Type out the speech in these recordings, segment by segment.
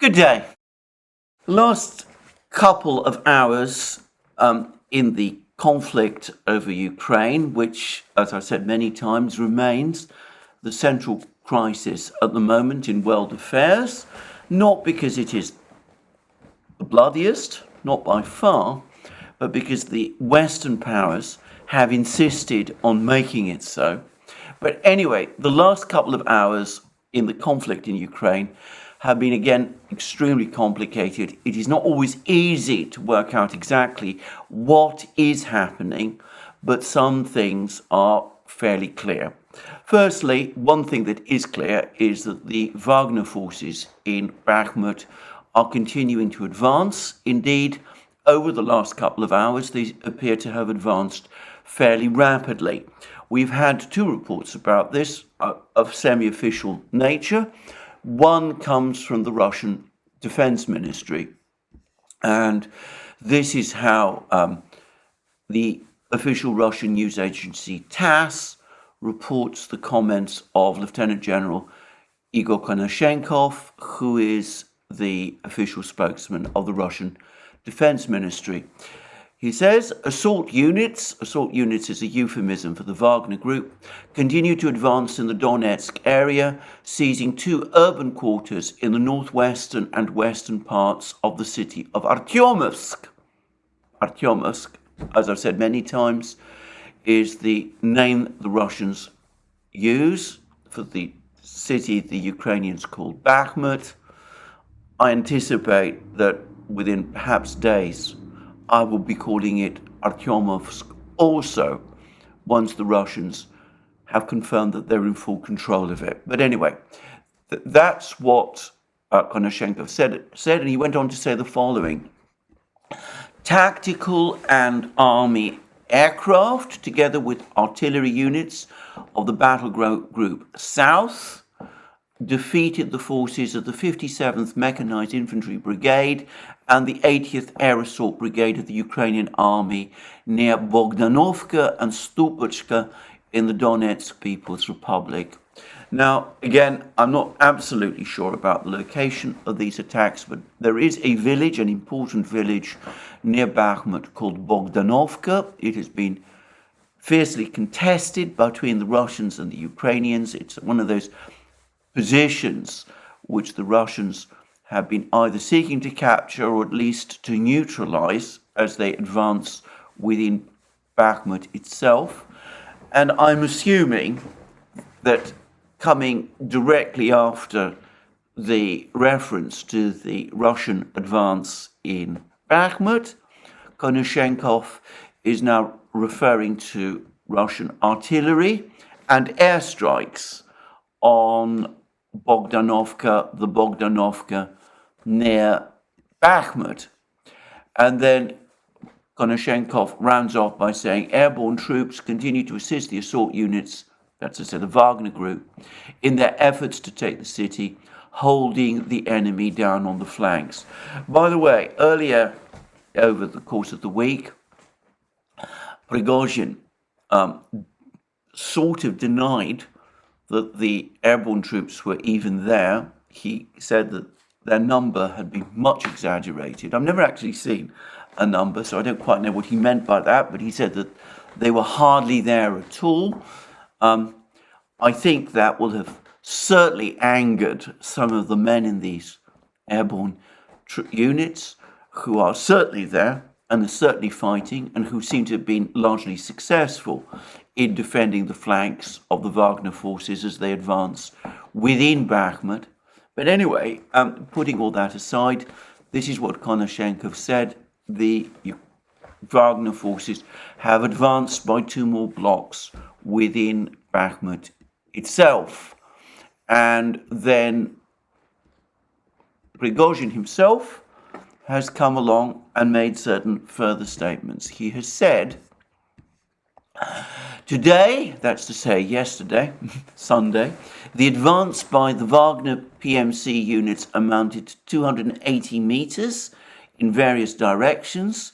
Good day. Last couple of hours in the conflict over Ukraine, which, as I said many times, remains the central crisis at the moment in world affairs, not because it is the bloodiest, not by far, but because the Western powers have insisted on making it so. But anyway, the last couple of hours in the conflict in Ukraine have been, again, extremely complicated. It is not always easy to work out exactly what is happening, but some things are fairly clear. Firstly, one thing that is clear is that the Wagner forces in Bakhmut are continuing to advance. Indeed, over the last couple of hours, they appear to have advanced fairly rapidly. We've had two reports about this of semi-official nature. One comes from the Russian Defense Ministry, and this is how the official Russian news agency TASS reports the comments of Lieutenant General Igor Konashenkov, who is the official spokesman of the Russian Defense Ministry. He says assault units is a euphemism for the Wagner group, continue to advance in the Donetsk area, seizing two urban quarters in the northwestern and western parts of the city of Artyomivsk. Artyomivsk, as I've said many times, is the name the Russians use for the city the Ukrainians call Bakhmut. I anticipate that within perhaps days, I will be calling it Artyomivsk also, once the Russians have confirmed that they're in full control of it. But anyway, that's what Konashenkov said, and he went on to say the following. Tactical and army aircraft, together with artillery units of the battle group South, defeated the forces of the 57th Mechanized Infantry Brigade and the 80th Air Assault Brigade of the Ukrainian Army near Bogdanovka and Stupachka in the Donetsk People's Republic. Now, again, I'm not absolutely sure about the location of these attacks, but there is a village, an important village near Bakhmut called Bogdanovka. It has been fiercely contested between the Russians and the Ukrainians. It's one of those positions which the Russians have been either seeking to capture or at least to neutralize as they advance within Bakhmut itself. And I'm assuming that coming directly after the reference to the Russian advance in Bakhmut, Konashenkov is now referring to Russian artillery and airstrikes on the Bogdanovka near Bakhmut. And then Konashenkov rounds off by saying airborne troops continue to assist the assault units, that's to say the Wagner group, in their efforts to take the city, holding the enemy down on the flanks. By the way, earlier over the course of the week, Prigozhin sort of denied that the airborne troops were even there. He said that their number had been much exaggerated. I've never actually seen a number, so I don't quite know what he meant by that, but he said that they were hardly there at all. I think that will have certainly angered some of the men in these airborne units who are certainly there and are certainly fighting and who seem to have been largely successful in defending the flanks of the Wagner forces as they advance within Bakhmut. But anyway, putting all that aside, this is what Konashenkov said. The Wagner forces have advanced by two more blocks within Bakhmut itself. And then Prigozhin himself has come along and made certain further statements. He has said, today, that's to say yesterday, Sunday, the advance by the Wagner PMC units amounted to 280 meters in various directions.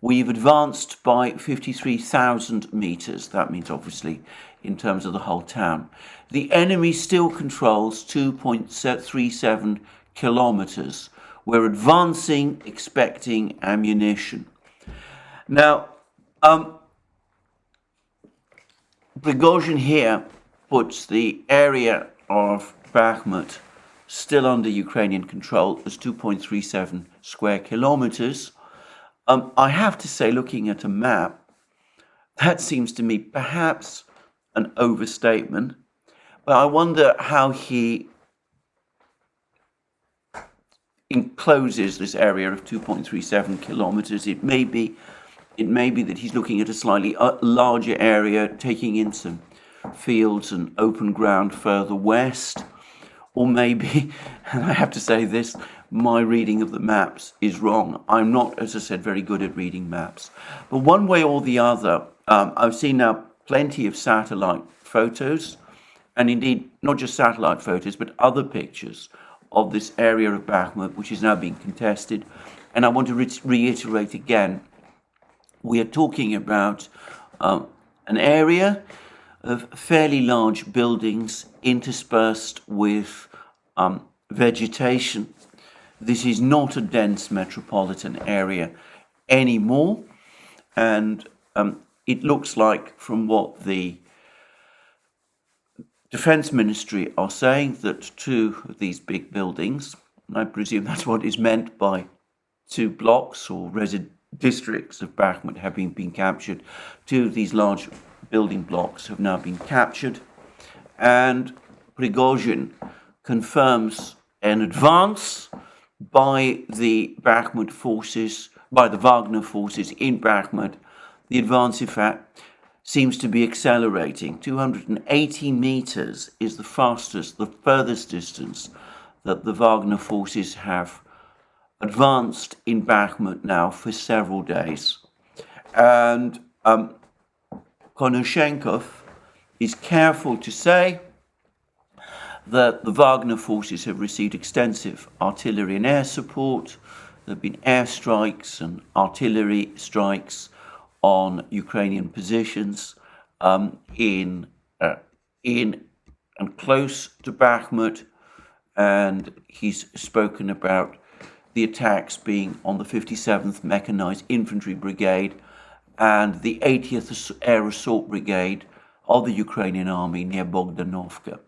We've advanced by 53,000 meters. That means obviously in terms of the whole town. The enemy still controls 2.37 kilometers. We're advancing, expecting ammunition. Now, Prigozhin here puts the area of Bakhmut still under Ukrainian control as 2.37 square kilometers. I have to say, looking at a map, that seems to me perhaps an overstatement, but I wonder how he encloses this area of 2.37 kilometers. It may be that he's looking at a slightly larger area, taking in some fields and open ground further west, or maybe, and I have to say this, my reading of the maps is wrong. I'm not, as I said, very good at reading maps. But one way or the other, I've seen now plenty of satellite photos, and indeed not just satellite photos, but other pictures of this area of Bakhmut, which is now being contested. And I want to reiterate again, we are talking about an area of fairly large buildings interspersed with vegetation. This is not a dense metropolitan area anymore, and it looks like, from what the Defense Ministry are saying, that two of these big buildings, and I presume that's what is meant by two blocks or districts of Bakhmut, have been captured. Two of these large building blocks have now been captured, and Prigozhin confirms an advance by the Bakhmut forces, by the Wagner forces in Bakhmut. The advance, in fact, seems to be accelerating. 280 meters is the furthest distance that the Wagner forces have advanced in Bakhmut now for several days. And Konashenkov is careful to say that the Wagner forces have received extensive artillery and air support. There have been airstrikes and artillery strikes on Ukrainian positions in and close to Bakhmut, and he's spoken about the attacks being on the 57th Mechanized Infantry Brigade and the 80th Air Assault Brigade of the Ukrainian Army near Bogdanovka.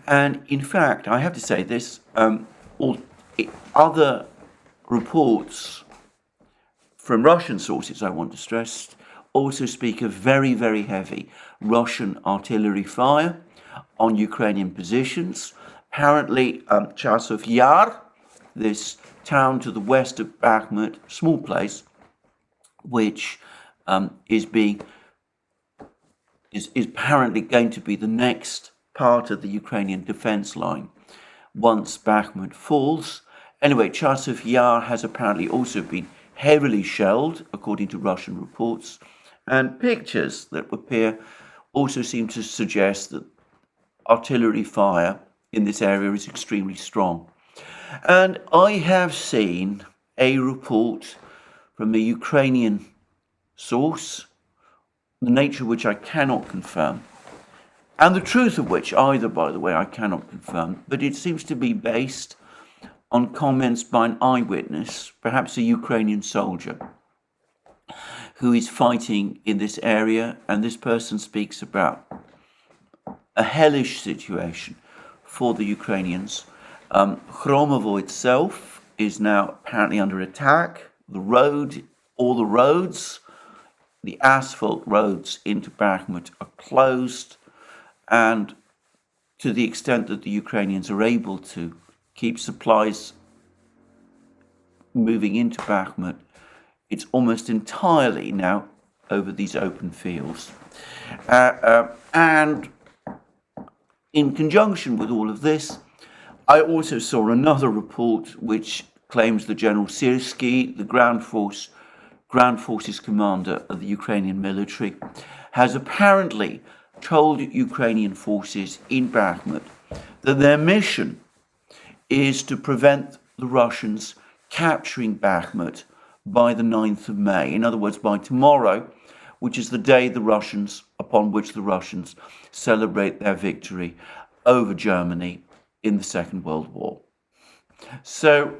And in fact, I have to say this, other reports from Russian sources, I want to stress, also speak of very, very heavy Russian artillery fire on Ukrainian positions. Apparently, Chasov Yar, this town to the west of Bakhmut, small place, which is apparently going to be the next part of the Ukrainian defense line once Bakhmut falls. Anyway, Chasov Yar has apparently also been heavily shelled, according to Russian reports, and pictures that appear also seem to suggest that artillery fire in this area is extremely strong. And I have seen a report from a Ukrainian source, the nature of which I cannot confirm, and the truth of which either, by the way, I cannot confirm, but it seems to be based on comments by an eyewitness, perhaps a Ukrainian soldier, who is fighting in this area, and this person speaks about a hellish situation for the Ukrainians. Khromovo itself is now apparently under attack. All the roads, the asphalt roads into Bakhmut are closed, and to the extent that the Ukrainians are able to keep supplies moving into Bakhmut, it's almost entirely now over these open fields. And in conjunction with all of this, I also saw another report which claims that General Syrskyi, the ground forces commander of the Ukrainian military, has apparently told Ukrainian forces in Bakhmut that their mission is to prevent the Russians capturing Bakhmut by the 9th of May. In other words, by tomorrow, which is the day upon which the Russians celebrate their victory over Germany in the Second World War. So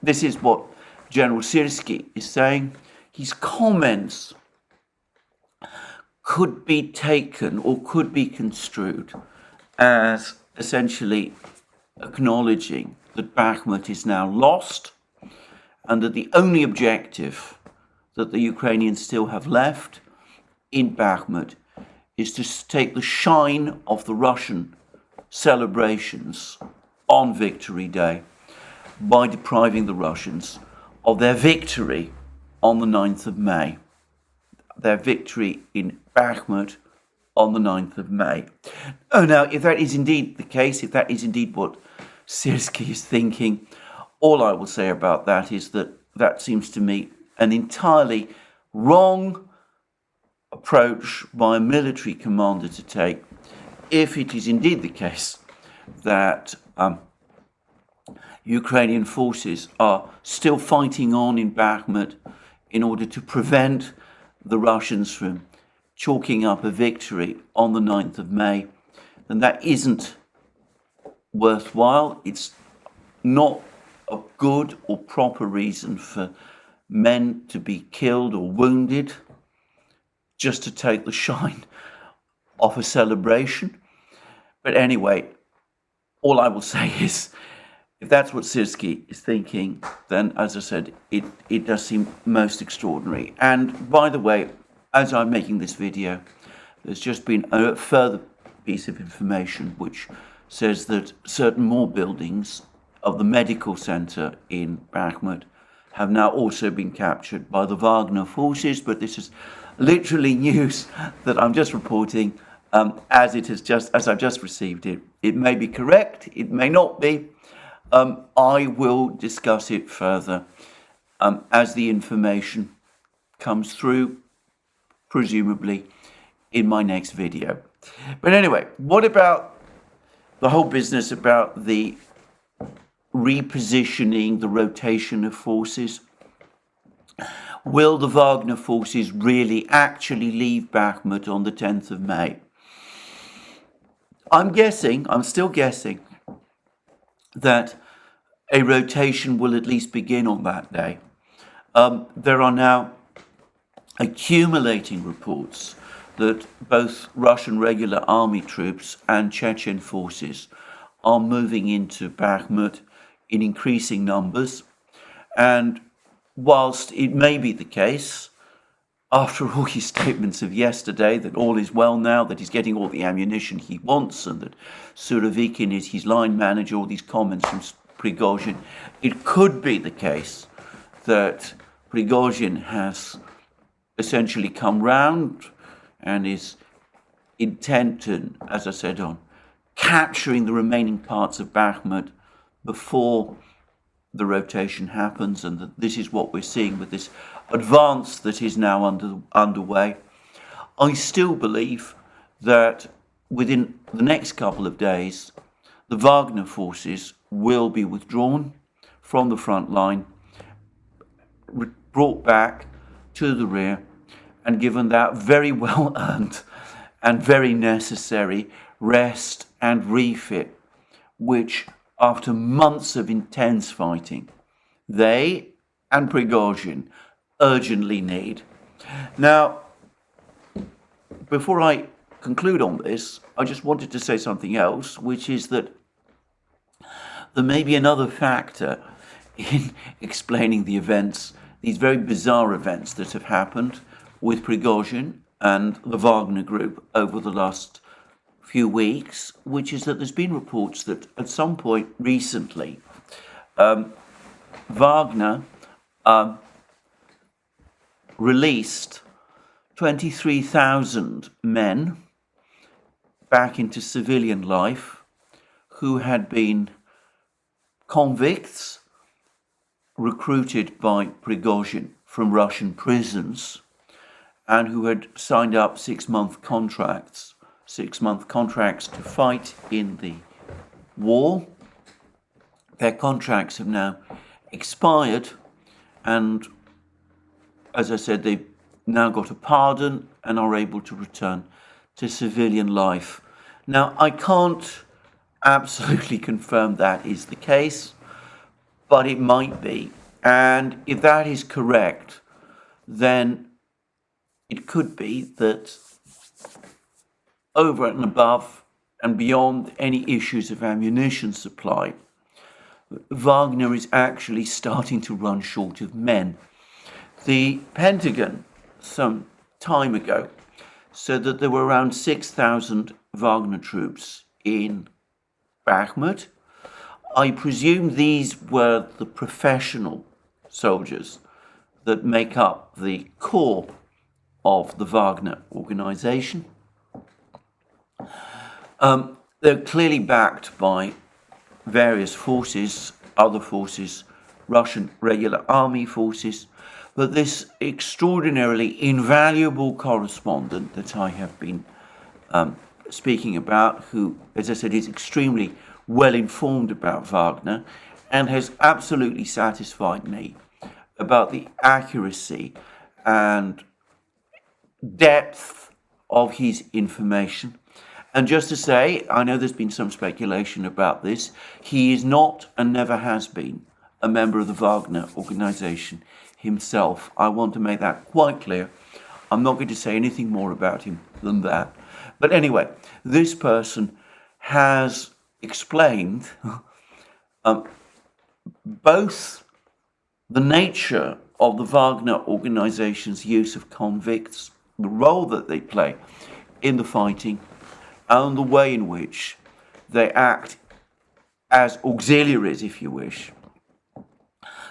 this is what General Syrski is saying. His comments could be taken or could be construed as essentially acknowledging that Bakhmut is now lost and that the only objective that the Ukrainians still have left in Bakhmut is to take the shine off the Russian celebrations on Victory Day by depriving the Russians of their victory on the 9th of May. Their victory in Bakhmut on the 9th of May. Oh, now, if that is indeed the case, if that is indeed what Syrski is thinking, all I will say about that is that that seems to me an entirely wrong approach by a military commander to take, if it is indeed the case that Ukrainian forces are still fighting on in Bakhmut in order to prevent the Russians from chalking up a victory on the 9th of May, then that isn't worthwhile. It's not a good or proper reason for men to be killed or wounded just to take the shine off a celebration. But anyway, all I will say is, if that's what Syrski is thinking, then, as I said, it does seem most extraordinary. And by the way, as I'm making this video, there's just been a further piece of information which says that certain more buildings of the medical center in Bakhmut have now also been captured by the Wagner forces, but this is literally news that I'm just reporting as I've just received it. It may be correct, it may not be. I will discuss it further as the information comes through, presumably in my next video. But anyway, what about the whole business about the repositioning, the rotation of forces? Will the Wagner forces really actually leave Bakhmut on the 10th of May? I'm still guessing, that a rotation will at least begin on that day. There are now accumulating reports that both Russian regular army troops and Chechen forces are moving into Bakhmut in increasing numbers. And whilst it may be the case, after all his statements of yesterday, that all is well now, that he's getting all the ammunition he wants, and that Surovikin is his line manager, all these comments from Prigozhin, it could be the case that Prigozhin has essentially come round and is intent, and, as I said, on capturing the remaining parts of Bakhmut before the rotation happens, and that this is what we're seeing with this advance that is now underway. I still believe that within the next couple of days, the Wagner forces will be withdrawn from the front line, brought back to the rear, and given that very well earned and very necessary rest and refit, which after months of intense fighting, they and Prigozhin urgently need. Now, before I conclude on this, I just wanted to say something else, which is that there may be another factor in explaining the events, these very bizarre events that have happened with Prigozhin and the Wagner Group over the last few weeks, which is that there's been reports that at some point recently, Wagner released 23,000 men back into civilian life who had been convicts recruited by Prigozhin from Russian prisons and who had signed up 6-month contracts to fight in the war. Their contracts have now expired, and as I said, they've now got a pardon and are able to return to civilian life. Now, I can't absolutely confirm that is the case, but it might be. And if that is correct, then it could be that over and above and beyond any issues of ammunition supply, Wagner is actually starting to run short of men. The Pentagon, some time ago, said that there were around 6,000 Wagner troops in Bakhmut. I presume these were the professional soldiers that make up the core of the Wagner organization. They're clearly backed by various forces, other forces, Russian regular army forces, but this extraordinarily invaluable correspondent that I have been speaking about, who, as I said, is extremely well informed about Wagner and has absolutely satisfied me about the accuracy and depth of his information. And just to say, I know there's been some speculation about this, he is not and never has been a member of the Wagner organization himself. I want to make that quite clear. I'm not going to say anything more about him than that. But anyway, this person has explained both the nature of the Wagner organization's use of convicts, the role that they play in the fighting, and the way in which they act as auxiliaries, if you wish,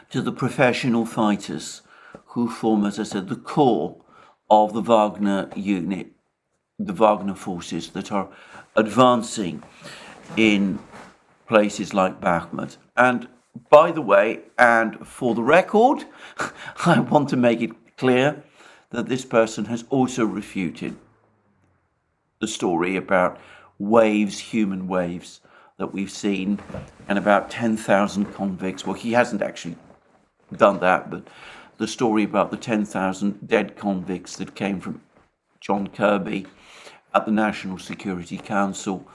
to the professional fighters who form, as I said, the core of the Wagner unit, the Wagner forces that are advancing in places like Bakhmut. And by the way, and for the record, I want to make it clear that this person has also refuted the story about waves, human waves, that we've seen, and about 10,000 convicts. Well, he hasn't actually done that, but the story about the 10,000 dead convicts that came from John Kirby at the National Security Council,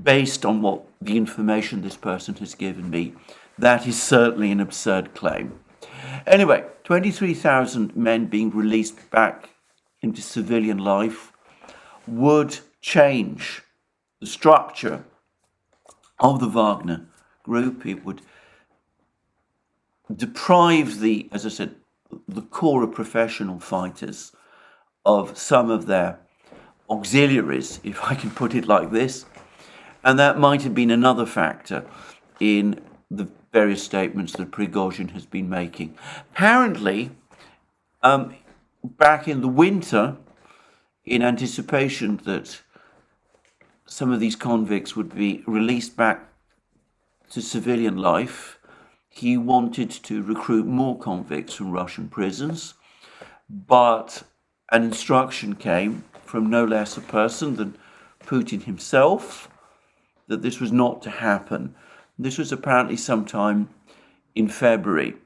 based on what the information this person has given me, that is certainly an absurd claim. Anyway, 23,000 men being released back into civilian life would change the structure of the Wagner group. It would deprive the, as I said, the core of professional fighters of some of their auxiliaries, if I can put it like this. And that might have been another factor in the various statements that Prigozhin has been making. Apparently, back in the winter, in anticipation that some of these convicts would be released back to civilian life, he wanted to recruit more convicts from Russian prisons, but an instruction came from no less a person than Putin himself that this was not to happen. This was apparently sometime in February.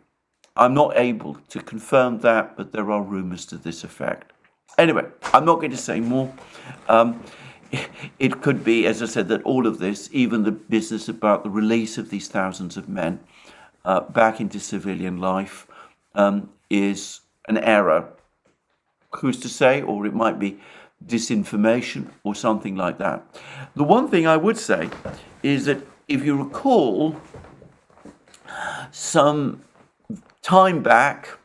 I'm not able to confirm that, but there are rumors to this effect. Anyway, I'm not going to say more. It could be, as I said, that all of this, even the business about the release of these thousands of men back into civilian life, is an error. Who's to say? Or it might be disinformation or something like that. The one thing I would say is that if you recall, some time back,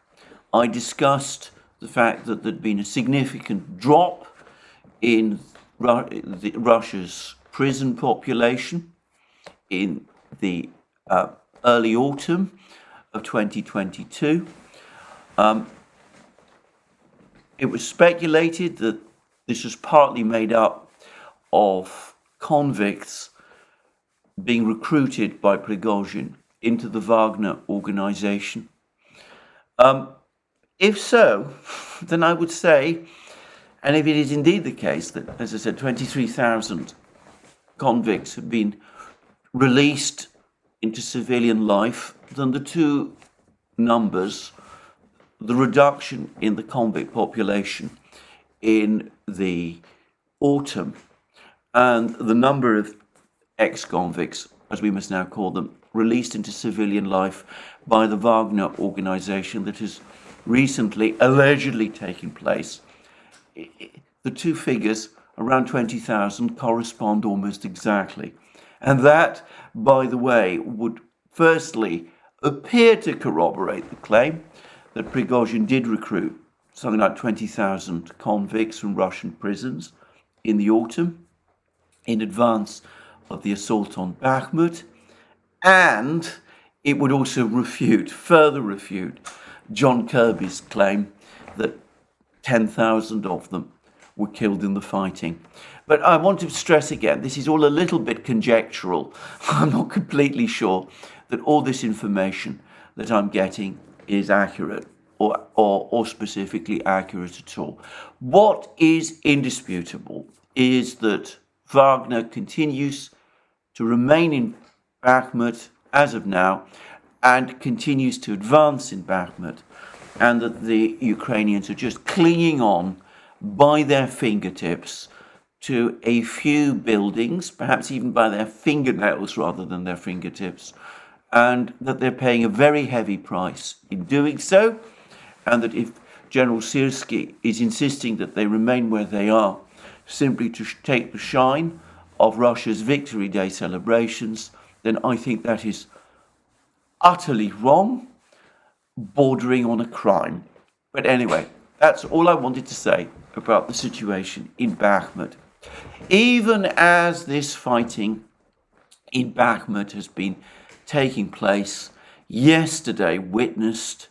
I discussed the fact that there'd been a significant drop in Russia's prison population in the early autumn of 2022. It was speculated that this was partly made up of convicts being recruited by Prigozhin into the Wagner organization. If so, then I would say, and if it is indeed the case that, as I said, 23,000 convicts have been released into civilian life, then the two numbers, the reduction in the convict population in the autumn and the number of ex-convicts, as we must now call them, released into civilian life by the Wagner organization that has recently allegedly taken place. The two figures, around 20,000, correspond almost exactly. And that, by the way, would firstly appear to corroborate the claim that Prigozhin did recruit something like 20,000 convicts from Russian prisons in the autumn in advance of the assault on Bakhmut, and it would also further refute John Kirby's claim that 10,000 of them were killed in the fighting. But I want to stress again, this is all a little bit conjectural. I'm not completely sure that all this information that I'm getting is accurate or specifically accurate at all. What is indisputable is that Wagner continues to remain in Bakhmut as of now and continues to advance in Bakhmut, and that the Ukrainians are just clinging on by their fingertips to a few buildings, perhaps even by their fingernails rather than their fingertips, and that they're paying a very heavy price in doing so, and that if General Syrski is insisting that they remain where they are simply to take the shine of Russia's Victory Day celebrations, then I think that is utterly wrong, bordering on a crime. But anyway, that's all I wanted to say about the situation in Bakhmut. Even as this fighting in Bakhmut has been taking place, yesterday witnessed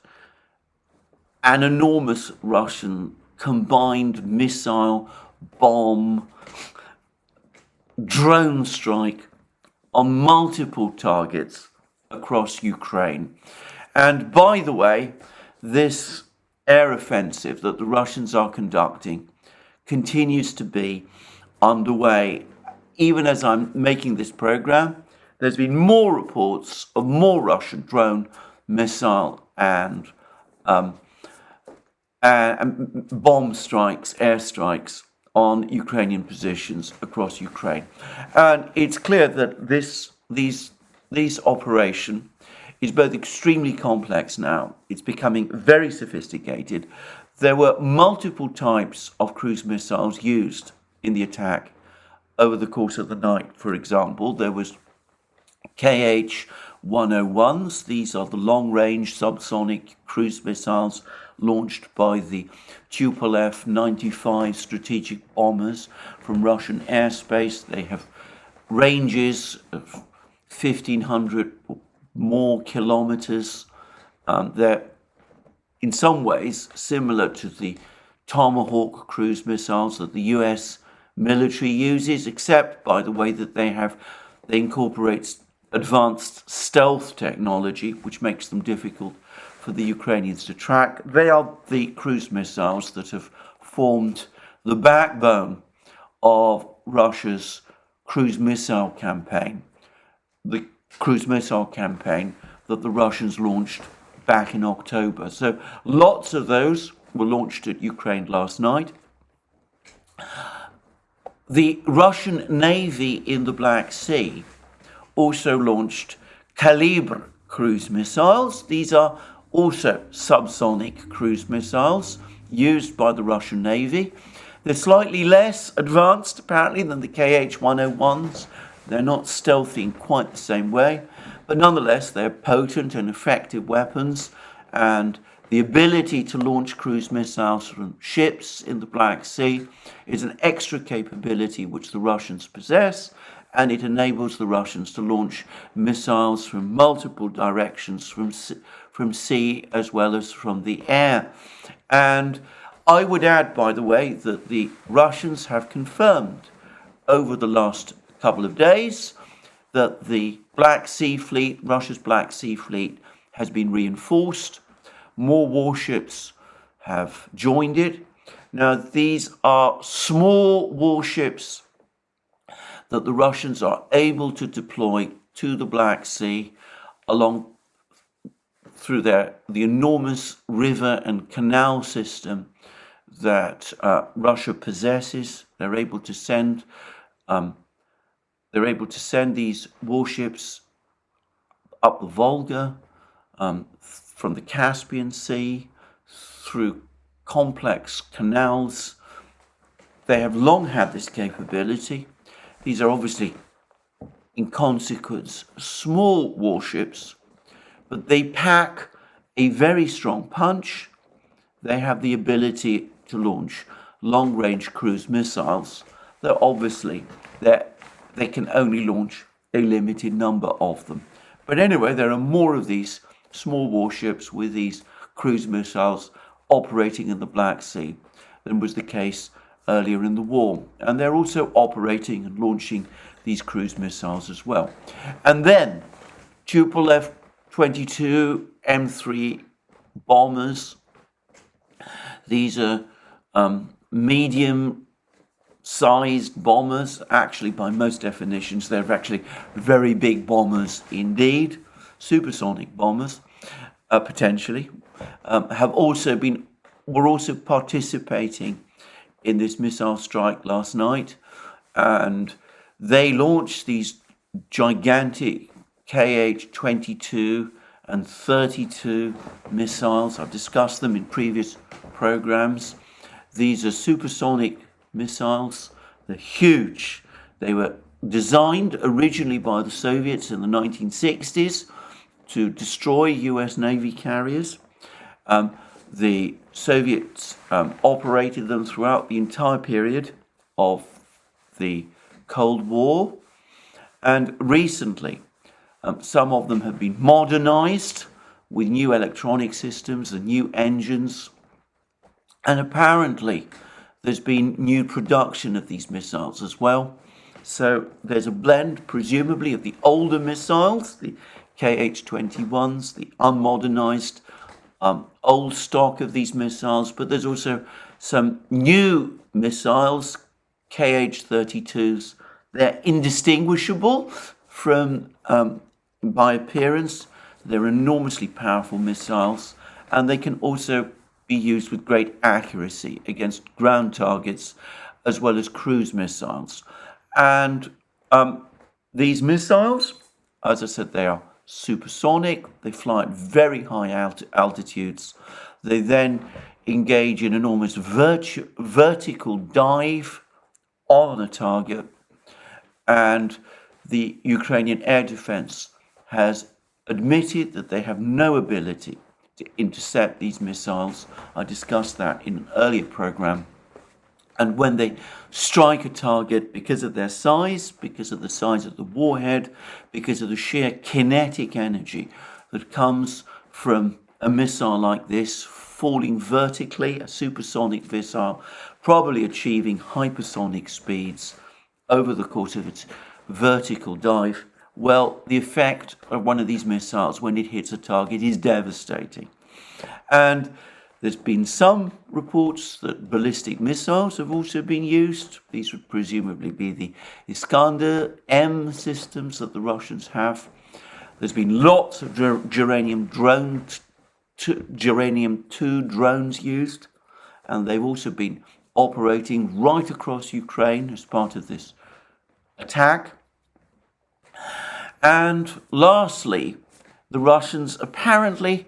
an enormous Russian combined missile, bomb, drone strike on multiple targets across Ukraine. And by the way, this air offensive that the Russians are conducting continues to be underway. Even as I'm making this program, there's been more reports of more Russian drone, missile, and bomb strikes, airstrikes on Ukrainian positions across Ukraine. And it's clear that this operation is both extremely complex now, it's becoming very sophisticated. There were multiple types of cruise missiles used in the attack over the course of the night. For example, there was KH-101s. These are the long-range subsonic cruise missiles launched by the Tupolev 95 strategic bombers from Russian airspace. They have ranges of 1,500 more kilometers. They're in some ways similar to the Tomahawk cruise missiles that the US military uses, except by the way that they incorporate advanced stealth technology, which makes them difficult for the Ukrainians to track. They are the cruise missiles that have formed the backbone of Russia's cruise missile campaign. The cruise missile campaign that the Russians launched back in October. So lots of those were launched at Ukraine last night. The Russian Navy in the Black Sea also launched Kalibr cruise missiles. These are also subsonic cruise missiles used by the Russian Navy. They're slightly less advanced, apparently, than the KH-101s. They're not stealthy in quite the same way, but nonetheless, they're potent and effective weapons, and the ability to launch cruise missiles from ships in the Black Sea is an extra capability which the Russians possess, and it enables the Russians to launch missiles from multiple directions, from sea as well as from the air. And I would add, by the way, that the Russians have confirmed over the last couple of days that the Black Sea Fleet, Russia's Black Sea Fleet, has been reinforced. More warships have joined it. Now, these are small warships that the Russians are able to deploy to the Black Sea through the enormous river and canal system that Russia possesses. They're able to send They're able to send these warships up the Volga, from the Caspian Sea, through complex canals. They have long had this capability. These are obviously, in consequence, small warships, but they pack a very strong punch. They have the ability to launch long-range cruise missiles. Though obviously they can only launch a limited number of them. But anyway, there are more of these small warships with these cruise missiles operating in the Black Sea than was the case earlier in the war. And they're also operating and launching these cruise missiles as well. And then Tupolev 22 M3 bombers. These are medium-sized bombers. Actually, by most definitions, they're actually very big bombers indeed. Supersonic bombers, potentially, were also participating in this missile strike last night, and they launched these gigantic KH-22 and 32 missiles. I've discussed them in previous programs. These are supersonic missiles. They're huge. They were designed originally by the Soviets in the 1960s to destroy US Navy carriers. The Soviets operated them throughout the entire period of the Cold War. And recently, some of them have been modernized with new electronic systems and new engines. And apparently, there's been new production of these missiles as well. So there's a blend, presumably, of the older missiles, the KH-21s, the unmodernized old stock of these missiles, but there's also some new missiles, KH-32s. They're indistinguishable from by appearance. They're enormously powerful missiles, and they can also be used with great accuracy against ground targets as well as cruise missiles. And these missiles, as I said, they are supersonic. They fly at very high altitudes. They then engage in an almost vertical dive on a target, and the Ukrainian air defense has admitted that they have no ability to intercept these missiles. I discussed that in an earlier program. And when they strike a target, because of their size, because of the size of the warhead, because of the sheer kinetic energy that comes from a missile like this, falling vertically, a supersonic missile, probably achieving hypersonic speeds over the course of its vertical dive, well, the effect of one of these missiles when it hits a target is devastating. And there's been some reports that ballistic missiles have also been used. These would presumably be the Iskander-M systems that the Russians have. There's been lots of Geranium-2 drones used, and they've also been operating right across Ukraine as part of this attack. And lastly, the Russians apparently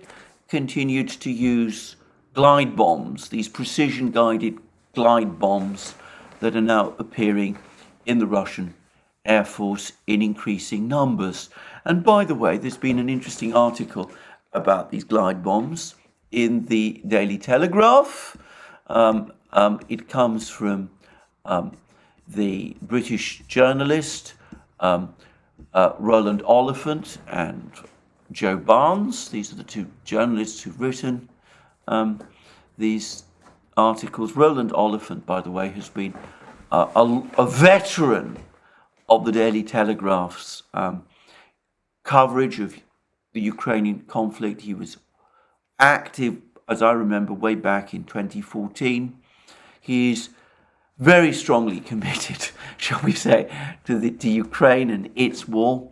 continued to use glide bombs, these precision-guided glide bombs that are now appearing in the Russian Air Force in increasing numbers. And by the way, there's been an interesting article about these glide bombs in the Daily Telegraph. It comes from the British journalist Roland Oliphant and Joe Barnes. These are the two journalists who've written these articles. Roland Oliphant, by the way, has been a veteran of the Daily Telegraph's coverage of the Ukrainian conflict. He was active, as I remember, way back in 2014. He's very strongly committed, shall we say, to Ukraine and its war.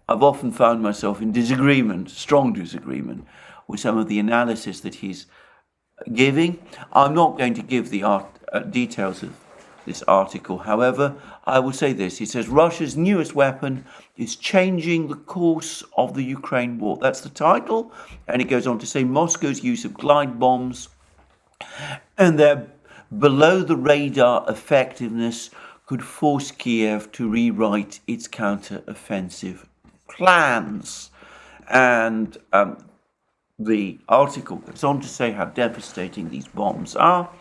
I've often found myself in disagreement, strong disagreement, with some of the analysis that he's giving. I'm not going to give the details of this article. However, I will say this. It says Russia's newest weapon is changing the course of the Ukraine war. That's the title. And it goes on to say Moscow's use of glide bombs and their below the radar effectiveness could force Kiev to rewrite its counter-offensive plans. And the article goes on to say how devastating these bombs are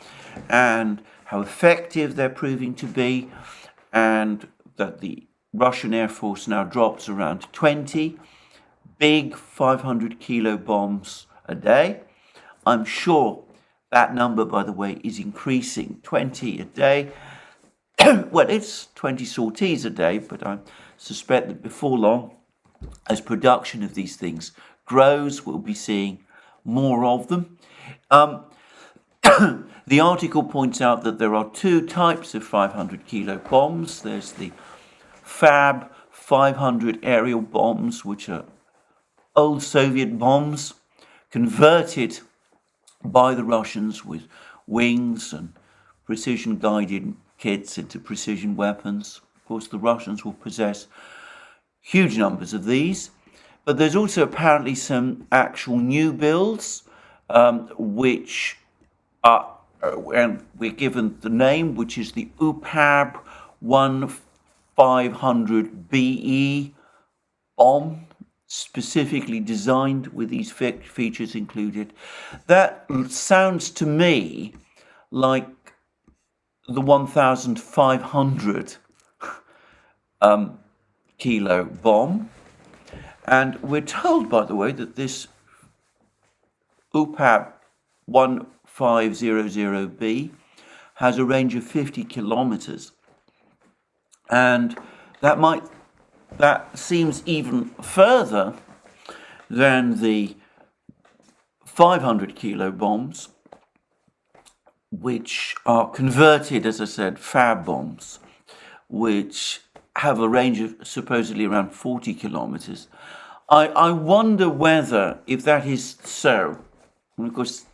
and how effective they're proving to be, and that the Russian Air Force now drops around 20 big 500 kilo bombs a day. I'm sure that number, by the way, is increasing. 20 a day. Well, it's 20 sorties a day, but I suspect that before long, as production of these things grows, we'll be seeing more of them. The article points out that there are two types of 500 kilo bombs. There's the Fab 500 aerial bombs, which are old Soviet bombs converted by the Russians with wings and precision guided kits into precision weapons. Of course, the Russians will possess huge numbers of these, but there's also apparently some actual new builds, which are, and we're given the name, which is the UPAB 1500BE bomb, specifically designed with these features included. That sounds to me like the 1500 kilo bomb. And we're told, by the way, that this UPAB 1500B has a range of 50 kilometers. And that seems even further than the 500 kilo bombs, which are converted, as I said, Fab bombs, which have a range of supposedly around 40 kilometers. I wonder whether, if that is so, and of course,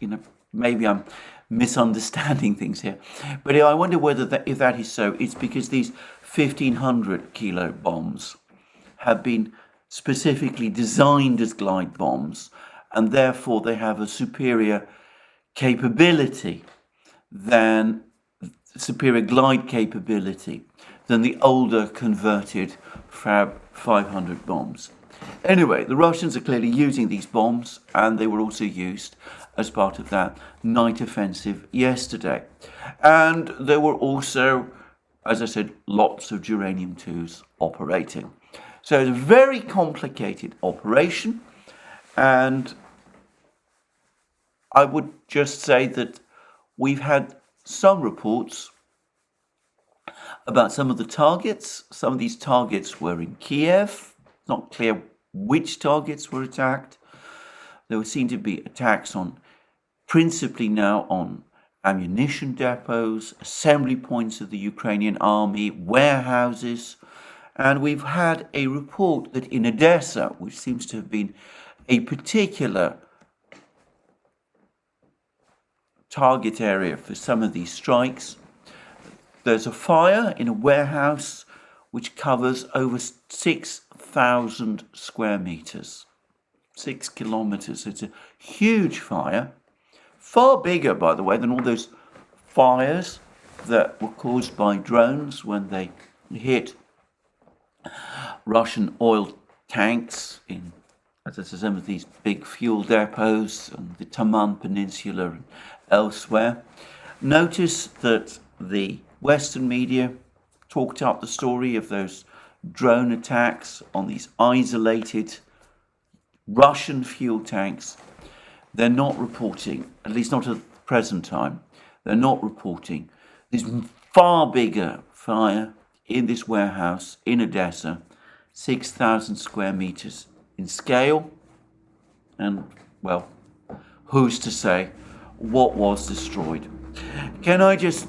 maybe I'm misunderstanding things here, but I wonder whether if that is so, it's because these 1500 kilo bombs have been specifically designed as glide bombs, and therefore they have a superior capability superior glide capability than the older converted Fab 500 bombs. Anyway, the Russians are clearly using these bombs, and they were also used as part of that night offensive yesterday. And there were also, as I said, lots of uranium-2s operating. So it's a very complicated operation, and I would just say that we've had some reports about some of the targets. Some of these targets were in Kiev. It's not clear which targets were attacked. There would seem to be attacks principally now on ammunition depots, assembly points of the Ukrainian army, warehouses. And we've had a report that in Odessa, which seems to have been a particular target area for some of these strikes, there's a fire in a warehouse which covers over 6,000 square meters, 6 kilometers. It's a huge fire, far bigger, by the way, than all those fires that were caused by drones when they hit Russian oil tanks in, as I said, some of these big fuel depots on the Taman Peninsula and elsewhere. Notice that the Western media talked up the story of those drone attacks on these isolated Russian fuel tanks. They're not reporting, at least not at the present time, they're not reporting this far bigger fire in this warehouse in Odessa, 6,000 square meters in scale. And, well, who's to say what was destroyed? Can I just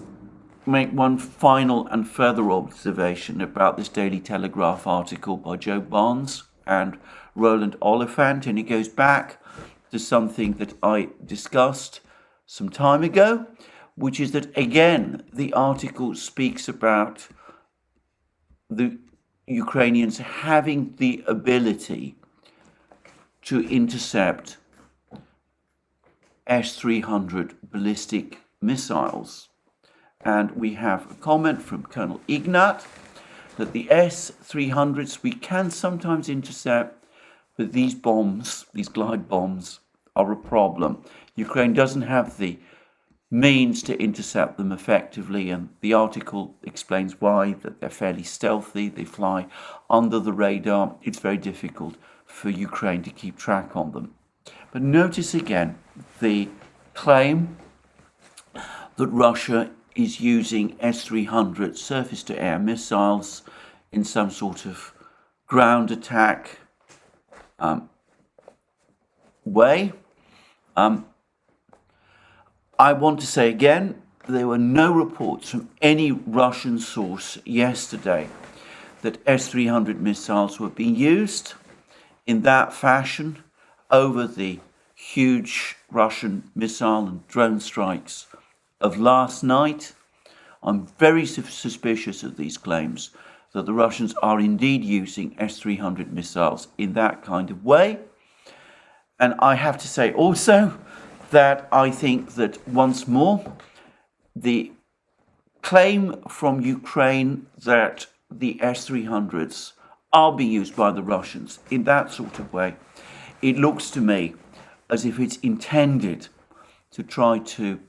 make one final and further observation about this Daily Telegraph article by Joe Barnes and Roland Oliphant? And it goes back to something that I discussed some time ago, which is that, again, the article speaks about the Ukrainians having the ability to intercept S-300 ballistic missiles. And we have a comment from Colonel Ignat that the S-300s we can sometimes intercept, but these bombs, these glide bombs, are a problem. Ukraine doesn't have the means to intercept them effectively, and the article explains why, that they're fairly stealthy, they fly under the radar. It's very difficult for Ukraine to keep track on them. But notice again the claim that Russia is using S-300 surface-to-air missiles in some sort of ground attack way. I want to say again, there were no reports from any Russian source yesterday that S-300 missiles were being used in that fashion over the huge Russian missile and drone strikes of last night. I'm very suspicious of these claims that the Russians are indeed using S-300 missiles in that kind of way. And I have to say also that I think that once more, the claim from Ukraine that the S-300s are being used by the Russians in that sort of way, it looks to me as if it's intended to try to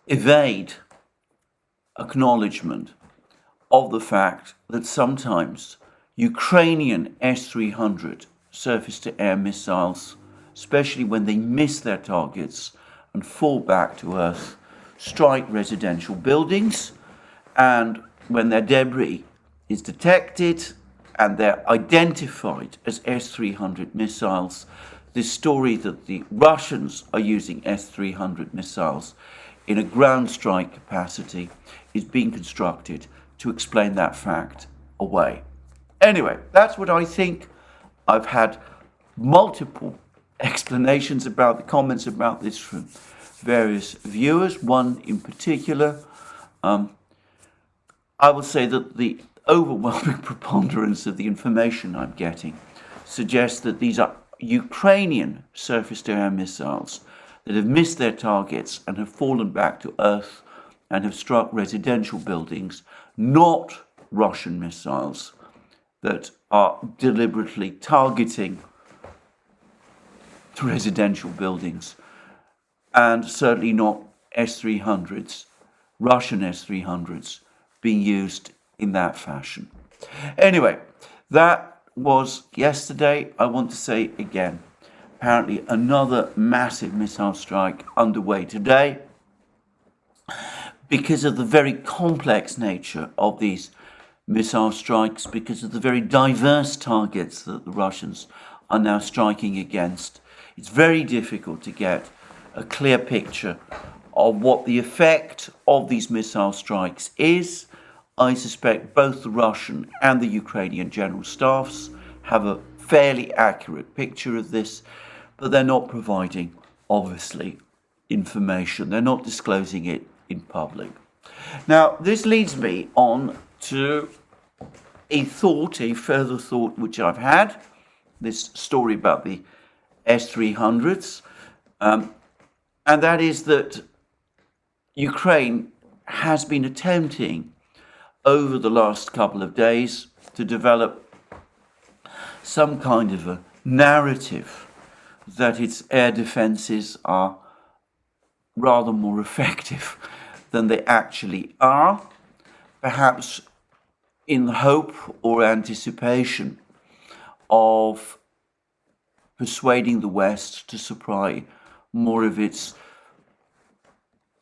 evade acknowledgement of the fact that sometimes Ukrainian S-300 surface-to-air missiles, especially when they miss their targets and fall back to earth, strike residential buildings, and when their debris is detected and they're identified as S-300 missiles, this story that the Russians are using S-300 missiles in a ground strike capacity is being constructed to explain that fact away. Anyway, that's what I think. I've had multiple explanations about the comments about this from various viewers, one in particular. I will say that the overwhelming preponderance of the information I'm getting suggests that these are Ukrainian surface-to-air missiles that have missed their targets and have fallen back to earth and have struck residential buildings, not Russian missiles that are deliberately targeting residential buildings, and certainly not S-300s, Russian S-300s, being used in that fashion. Anyway, that was yesterday. I want to say again, apparently another massive missile strike underway today. Because of the very complex nature of these missile strikes, because of the very diverse targets that the Russians are now striking against, it's very difficult to get a clear picture of what the effect of these missile strikes is. I suspect both the Russian and the Ukrainian general staffs have a fairly accurate picture of this, but they're not providing, obviously, information. They're not disclosing it in public. Now, this leads me on to a further thought which I've had, this story about the S-300s, and that is that Ukraine has been attempting over the last couple of days to develop some kind of a narrative that its air defenses are rather more effective than they actually are, perhaps in the hope or anticipation of persuading the West to supply more of its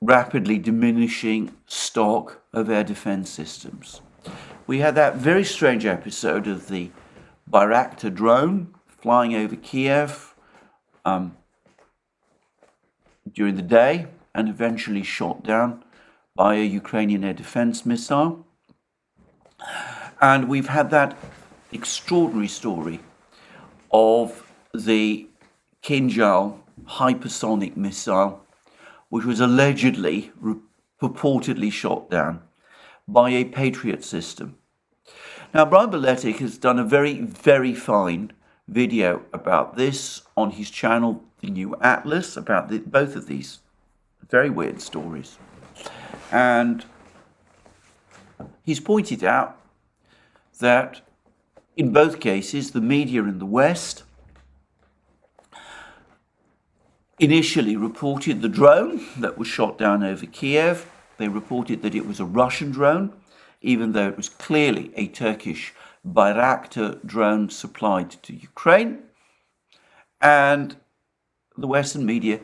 rapidly diminishing stock of air defense systems. We had that very strange episode of the Bayraktar drone flying over Kiev during the day and eventually shot down by a Ukrainian air defense missile. And we've had that extraordinary story of the Kinjal hypersonic missile, which was allegedly, purportedly shot down by a Patriot system. Now, Brian Beletic has done a very, very fine video about this on his channel, The New Atlas, about both of these very weird stories. And he's pointed out that in both cases, the media in the West initially reported the drone that was shot down over Kiev. They reported that it was a Russian drone, even though it was clearly a Turkish Bayraktar drone supplied to Ukraine. And the Western media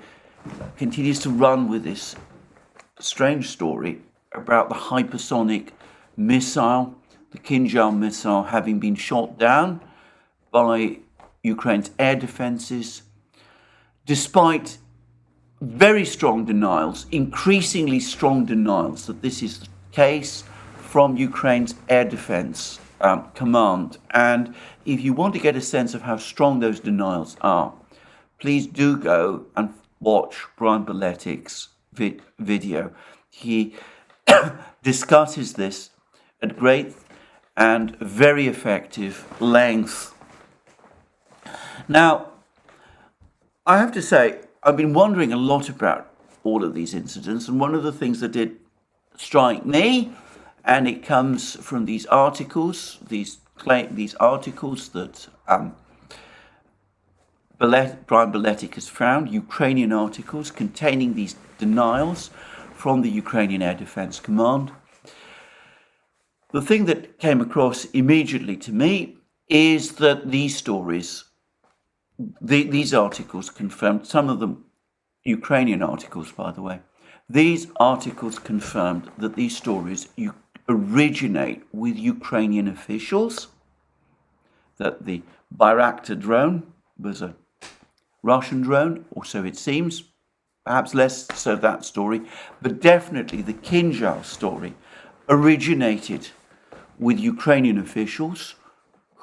continues to run with this strange story about the hypersonic missile, the Kinjal missile, having been shot down by Ukraine's air defenses, despite very strong denials, increasingly strong denials that this is the case from Ukraine's air defense command. And if you want to get a sense of how strong those denials are, please do go and watch Brian Beletic's video. He discusses this at great and very effective length. Now, I have to say, I've been wondering a lot about all of these incidents, and one of the things that did strike me, and it comes from these articles, these articles that Brian Beletic has found, Ukrainian articles containing these denials from the Ukrainian Air Defense Command. The thing that came across immediately to me is that these stories, these articles confirmed, some of them Ukrainian articles, by the way, these articles confirmed that these stories originate with Ukrainian officials, that the Bayraktar drone was a Russian drone, or so it seems, perhaps less so that story, but definitely the Kinjal story originated with Ukrainian officials,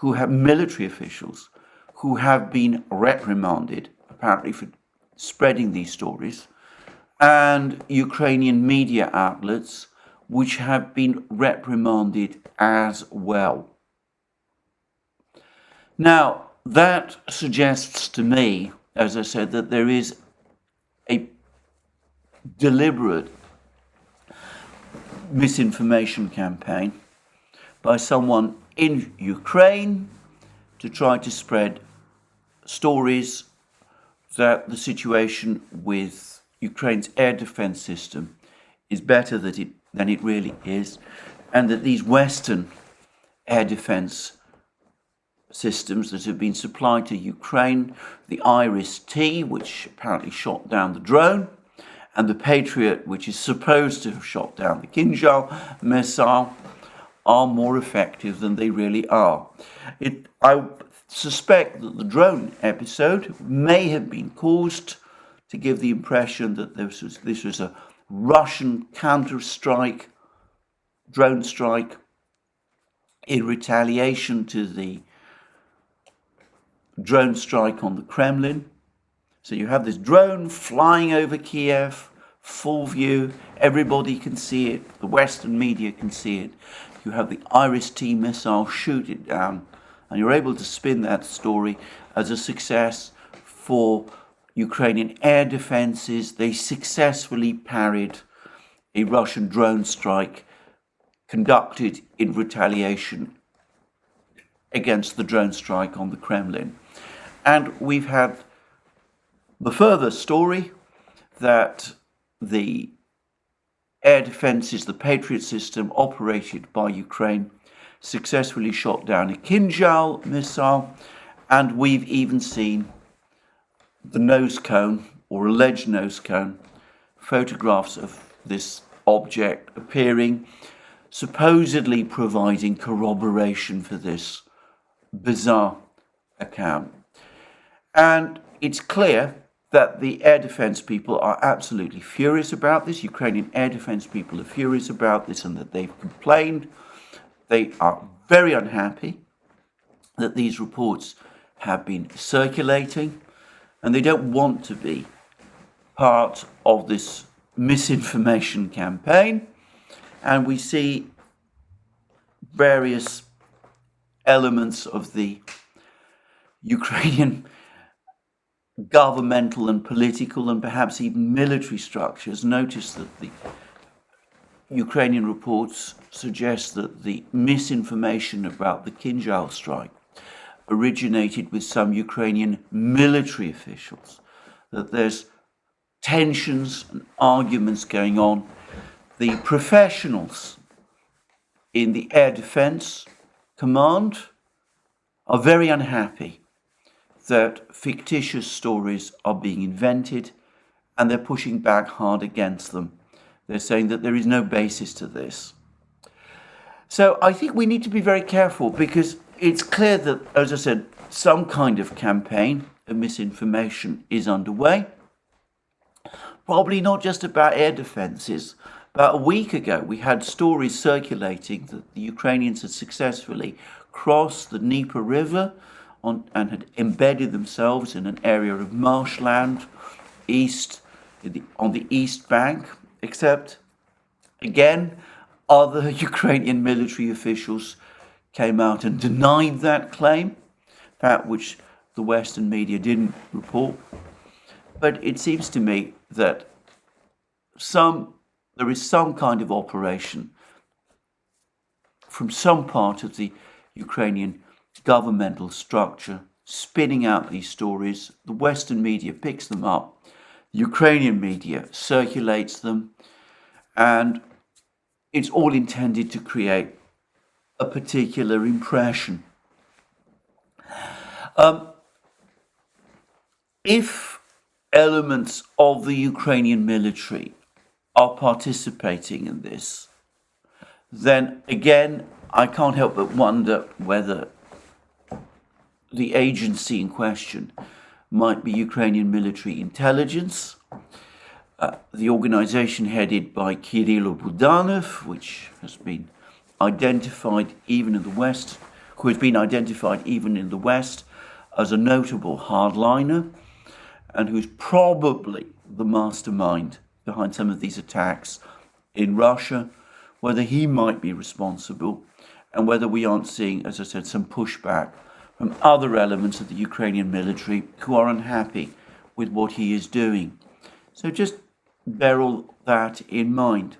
military officials, who have been reprimanded, apparently, for spreading these stories, and Ukrainian media outlets, which have been reprimanded as well. Now, that suggests to me, as I said, that there is a deliberate misinformation campaign by someone in Ukraine to try to spread stories that the situation with Ukraine's air defense system is better than it really is, and that these Western air defense systems that have been supplied to Ukraine, the IRIS-T, which apparently shot down the drone, and the Patriot, which is supposed to have shot down the Kinjal missile, are more effective than they really are. I suspect that the drone episode may have been caused to give the impression that this was a Russian counter-strike, drone strike, in retaliation to the drone strike on the Kremlin. So you have this drone flying over Kiev, full view, everybody can see it, the Western media can see it. You have the IRIS-T missile shoot it down, and you're able to spin that story as a success for Ukrainian air defenses. They successfully parried a Russian drone strike conducted in retaliation against the drone strike on the Kremlin. And we've had the further story that the air defenses, the Patriot system operated by Ukraine, successfully shot down a Kinjal missile, and we've even seen the nose cone, or alleged nose cone, photographs of this object appearing, supposedly providing corroboration for this bizarre account. And it's clear that the air defense people are absolutely furious about this. Ukrainian air defense people are furious about this, and that they've complained. They are very unhappy that these reports have been circulating. and they don't want to be part of this misinformation campaign. And we see various elements of the Ukrainian governmental and political and perhaps even military structures. Notice that the Ukrainian reports suggest that the misinformation about the Kinjal strike originated with some Ukrainian military officials, that there's tensions and arguments going on. The professionals in the air defense command are very unhappy that fictitious stories are being invented, and they're pushing back hard against them. They're saying that there is no basis to this. So I think we need to be very careful, because it's clear that, as I said, some kind of campaign of misinformation is underway. Probably not just about air defences. About a week ago, we had stories circulating that the Ukrainians had successfully crossed the Dnieper River and had embedded themselves in an area of marshland on the east bank, except, again, other Ukrainian military officials came out and denied that claim, that which the Western media didn't report. But it seems to me that there is some kind of operation from some part of the Ukrainian governmental structure spinning out these stories. The Western media picks them up, the Ukrainian media circulates them, and it's all intended to create a particular impression. If elements of the Ukrainian military are participating in this, then again, I can't help but wonder whether the agency in question might be Ukrainian military intelligence, the organization headed by Kirill Budanov, which has been identified even in the West, who has been identified even in the West as a notable hardliner, and who's probably the mastermind behind some of these attacks in Russia, whether he might be responsible, and whether we aren't seeing, as I said, some pushback from other elements of the Ukrainian military who are unhappy with what he is doing. So just bear all that in mind.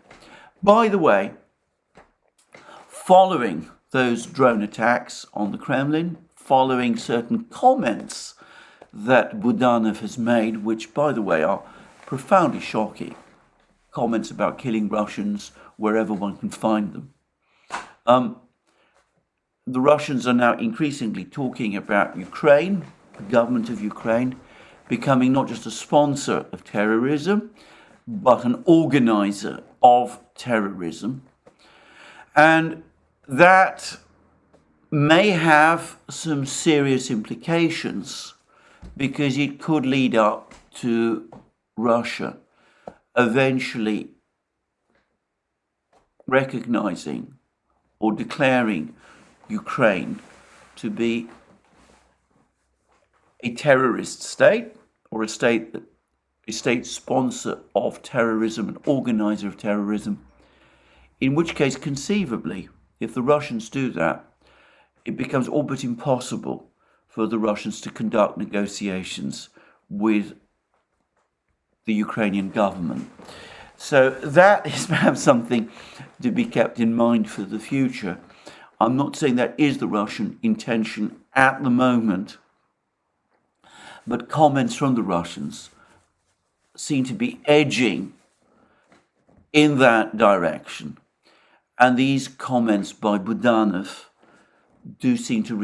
By the way, following those drone attacks on the Kremlin, following certain comments that Budanov has made, which, by the way, are profoundly shocking, comments about killing Russians wherever one can find them. The Russians are now increasingly talking about Ukraine, the government of Ukraine, becoming not just a sponsor of terrorism, but an organizer of terrorism. And that may have some serious implications, because it could lead up to Russia eventually recognizing or declaring Ukraine to be a terrorist state, or a state sponsor of terrorism, an organizer of terrorism, in which case, conceivably, if the Russians do that, it becomes all but impossible for the Russians to conduct negotiations with the Ukrainian government. So that is perhaps something to be kept in mind for the future. I'm not saying that is the Russian intention at the moment, but comments from the Russians seem to be edging in that direction. And these comments by Budanov do seem to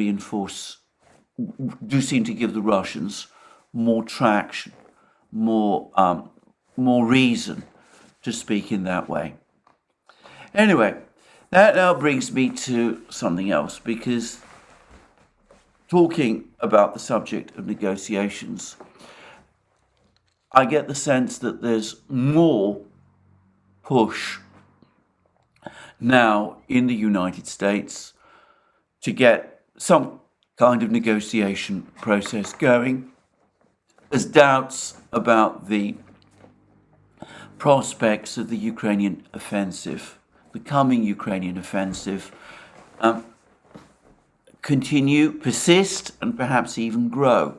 give the Russians more traction, more reason to speak in that way. Anyway, that now brings me to something else, because talking about the subject of negotiations, I get the sense that there's more push now in the United States to get some kind of negotiation process going. There's doubts about the prospects of the Ukrainian offensive, the coming Ukrainian offensive, persist, and perhaps even grow.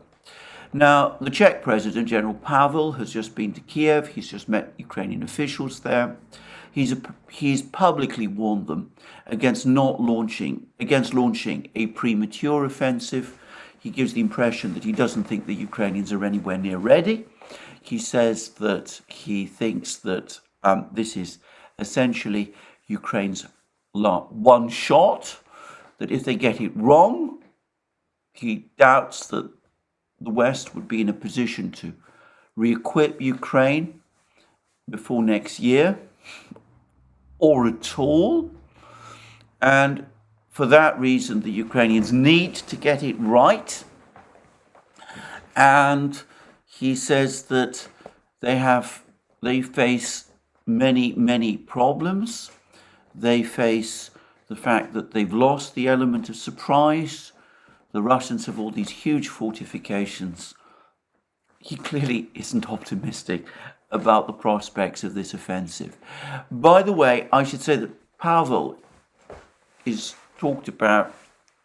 Now, the Czech President, General Pavel, has just been to Kiev. He's just met Ukrainian officials there. He's publicly warned them against launching a premature offensive. He gives the impression that he doesn't think the Ukrainians are anywhere near ready. He says that he thinks that this is essentially Ukraine's one shot, that if they get it wrong, he doubts that the West would be in a position to re-equip Ukraine before next year, or at all. And for that reason, the Ukrainians need to get it right. And he says that they face many problems. They face the fact that they've lost the element of surprise. The Russians have all these huge fortifications. He clearly isn't optimistic about the prospects of this offensive. By the way, I should say that Pavel is talked about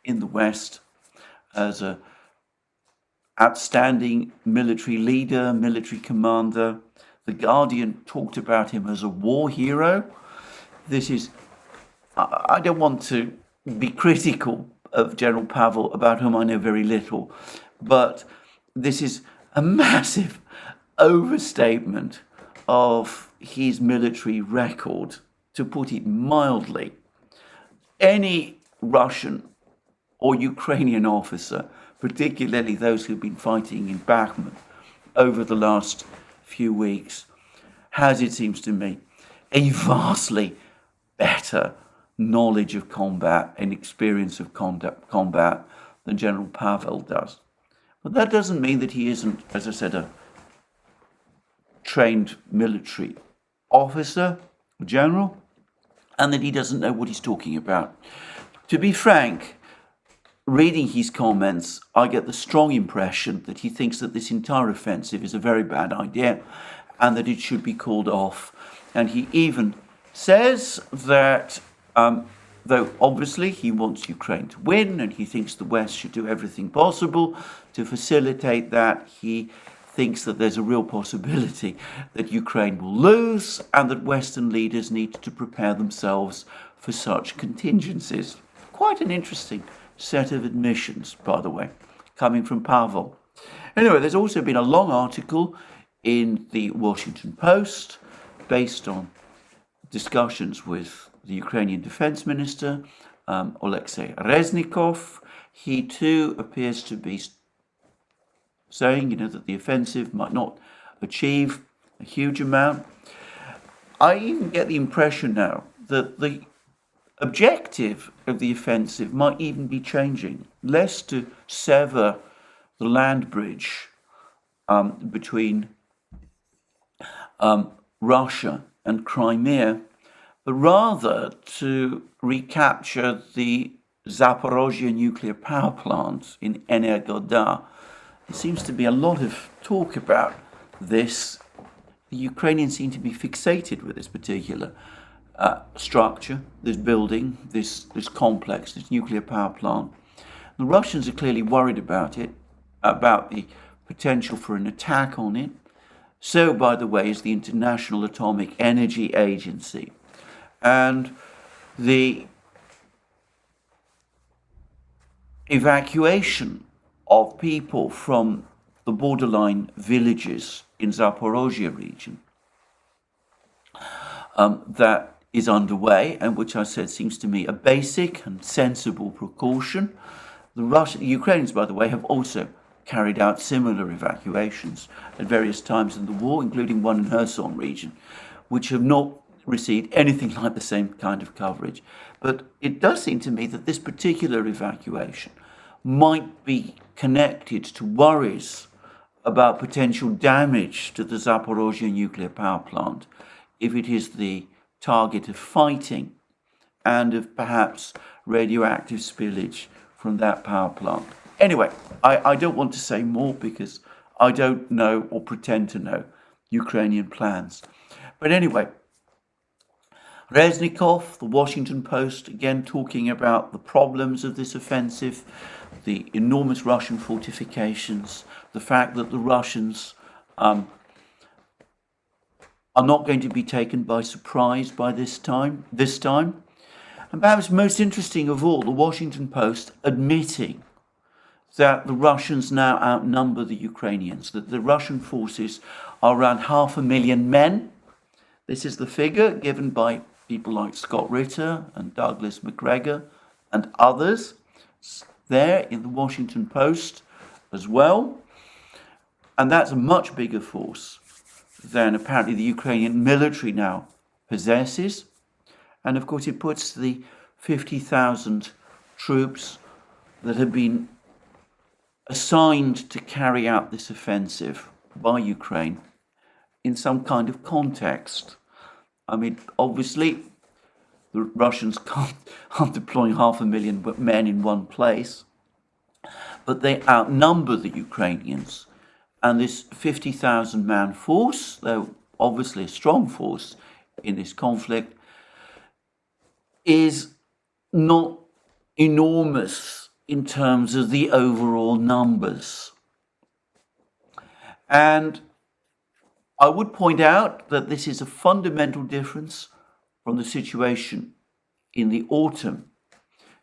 in the West as an outstanding military leader, military commander. The Guardian talked about him as a war hero. I don't want to be critical of General Pavel, about whom I know very little, but this is a massive overstatement of his military record, to put it mildly. Any Russian or Ukrainian officer, particularly those who've been fighting in Bakhmut over the last few weeks, has, it seems to me, a vastly better knowledge of combat and experience of combat than General Pavel does. But that doesn't mean that he isn't, as I said, a trained military officer, general, and that he doesn't know what he's talking about. To be frank, reading his comments, I get the strong impression that he thinks that this entire offensive is a very bad idea and that it should be called off. And he even says that though obviously he wants Ukraine to win and he thinks the West should do everything possible to facilitate that, he thinks that there's a real possibility that Ukraine will lose and that Western leaders need to prepare themselves for such contingencies. Quite an interesting set of admissions, by the way, coming from Pavel. Anyway, there's also been a long article in the Washington Post based on discussions with the Ukrainian Defense Minister, Alexei Reznikov. He too appears to be saying, that the offensive might not achieve a huge amount. I even get the impression now that the objective of the offensive might even be changing, less to sever the land bridge between Russia and Crimea, but rather to recapture the Zaporozhye nuclear power plant in Energodar. There seems to be a lot of talk about this. The Ukrainians seem to be fixated with this particular structure, this building, this complex, this nuclear power plant. The Russians are clearly worried about it, about the potential for an attack on it. So, by the way, is the International Atomic Energy Agency. And the evacuation of people from the borderline villages in Zaporozhye region that is underway, and which I said seems to me a basic and sensible precaution. The Ukrainians, by the way, have also carried out similar evacuations at various times in the war, including one in Kherson region, which have not received anything like the same kind of coverage. But it does seem to me that this particular evacuation might be connected to worries about potential damage to the Zaporozhye nuclear power plant if it is the target of fighting and of perhaps radioactive spillage from that power plant. Anyway, I don't want to say more because I don't know or pretend to know Ukrainian plans. But anyway, Reznikov, the Washington Post, again talking about the problems of this offensive, the enormous Russian fortifications, the fact that the Russians are not going to be taken by surprise by this time. And perhaps most interesting of all, the Washington Post admitting that the Russians now outnumber the Ukrainians, that the Russian forces are around 500,000 men. This is the figure given by people like Scott Ritter and Douglas McGregor and others there in the Washington Post as well. And that's a much bigger force than apparently the Ukrainian military now possesses. And of course, it puts the 50,000 troops that have been assigned to carry out this offensive by Ukraine in some kind of context. I mean, obviously, the Russians aren't deploying 500,000 men in one place, but they outnumber the Ukrainians. And this 50,000 man force, though obviously a strong force in this conflict, is not enormous in terms of the overall numbers. And I would point out that this is a fundamental difference from the situation in the autumn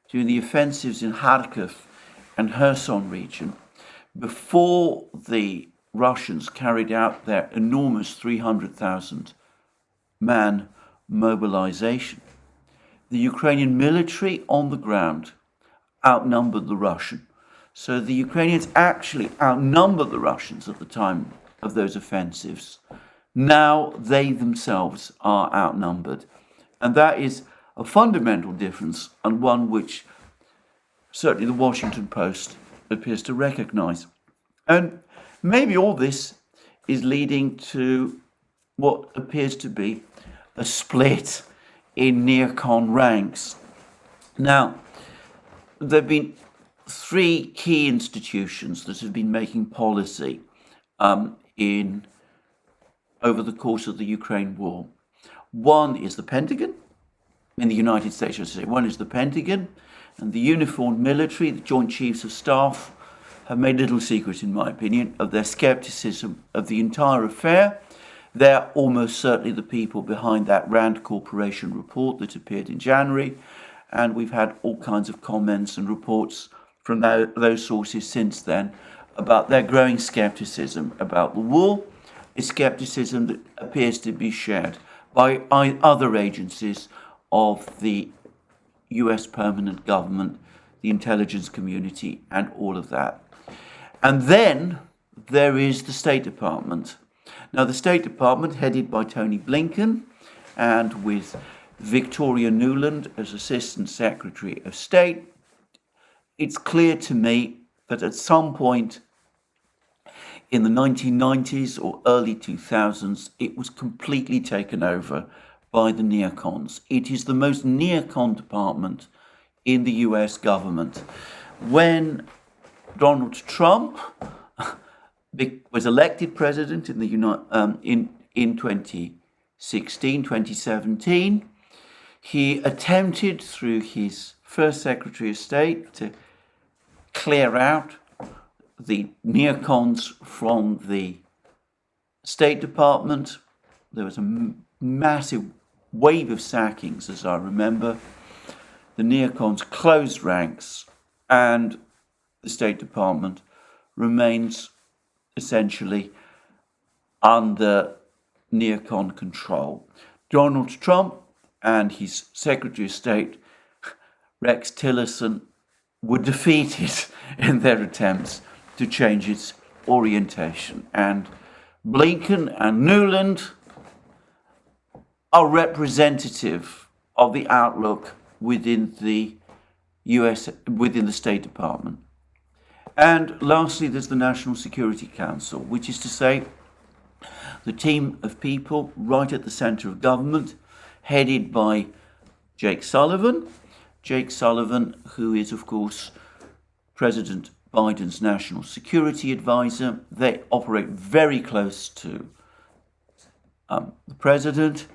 during the offensives in Kharkiv and Kherson region, before the Russians carried out their enormous 300,000 man mobilization. The Ukrainian military on the ground outnumbered the Russian. So the Ukrainians actually outnumber the Russians at the time of those offensives. Now they themselves are outnumbered. And that is a fundamental difference, and one which certainly the Washington Post appears to recognize. And maybe all this is leading to what appears to be a split in neocon ranks. Now, there have been three key institutions that have been making policy over the course of the Ukraine war. One is the Pentagon, in the United States, I should say. One is the Pentagon, and the uniformed military, the Joint Chiefs of Staff, have made little secret, in my opinion, of their skepticism of the entire affair. They're almost certainly the people behind that Rand Corporation report that appeared in January, and we've had all kinds of comments and reports from those sources since then about their growing skepticism about the war, a skepticism that appears to be shared by other agencies of the US permanent government, the intelligence community, and all of that. And then there is the State Department. Now, the State Department, headed by Tony Blinken and with Victoria Nuland as Assistant Secretary of State, it's clear to me that at some point in the 1990s or early 2000s, it was completely taken over by the Neocons. It is the most neocon department in the US government. When Donald Trump was elected president in 2016, 2017, he attempted through his first Secretary of State to clear out the neocons from the State Department. There was a massive wave of sackings, as I remember. The neocons closed ranks, and the State Department remains essentially under neocon control. Donald Trump and his Secretary of State, Rex Tillerson, were defeated in their attempts to change its orientation. And Blinken and Nuland are representative of the outlook within the within the State Department. And lastly, there's the National Security Council, which is to say the team of people right at the center of government, headed by Jake Sullivan. Jake Sullivan, who is, of course, President Biden's national security advisor. They operate very close to the president.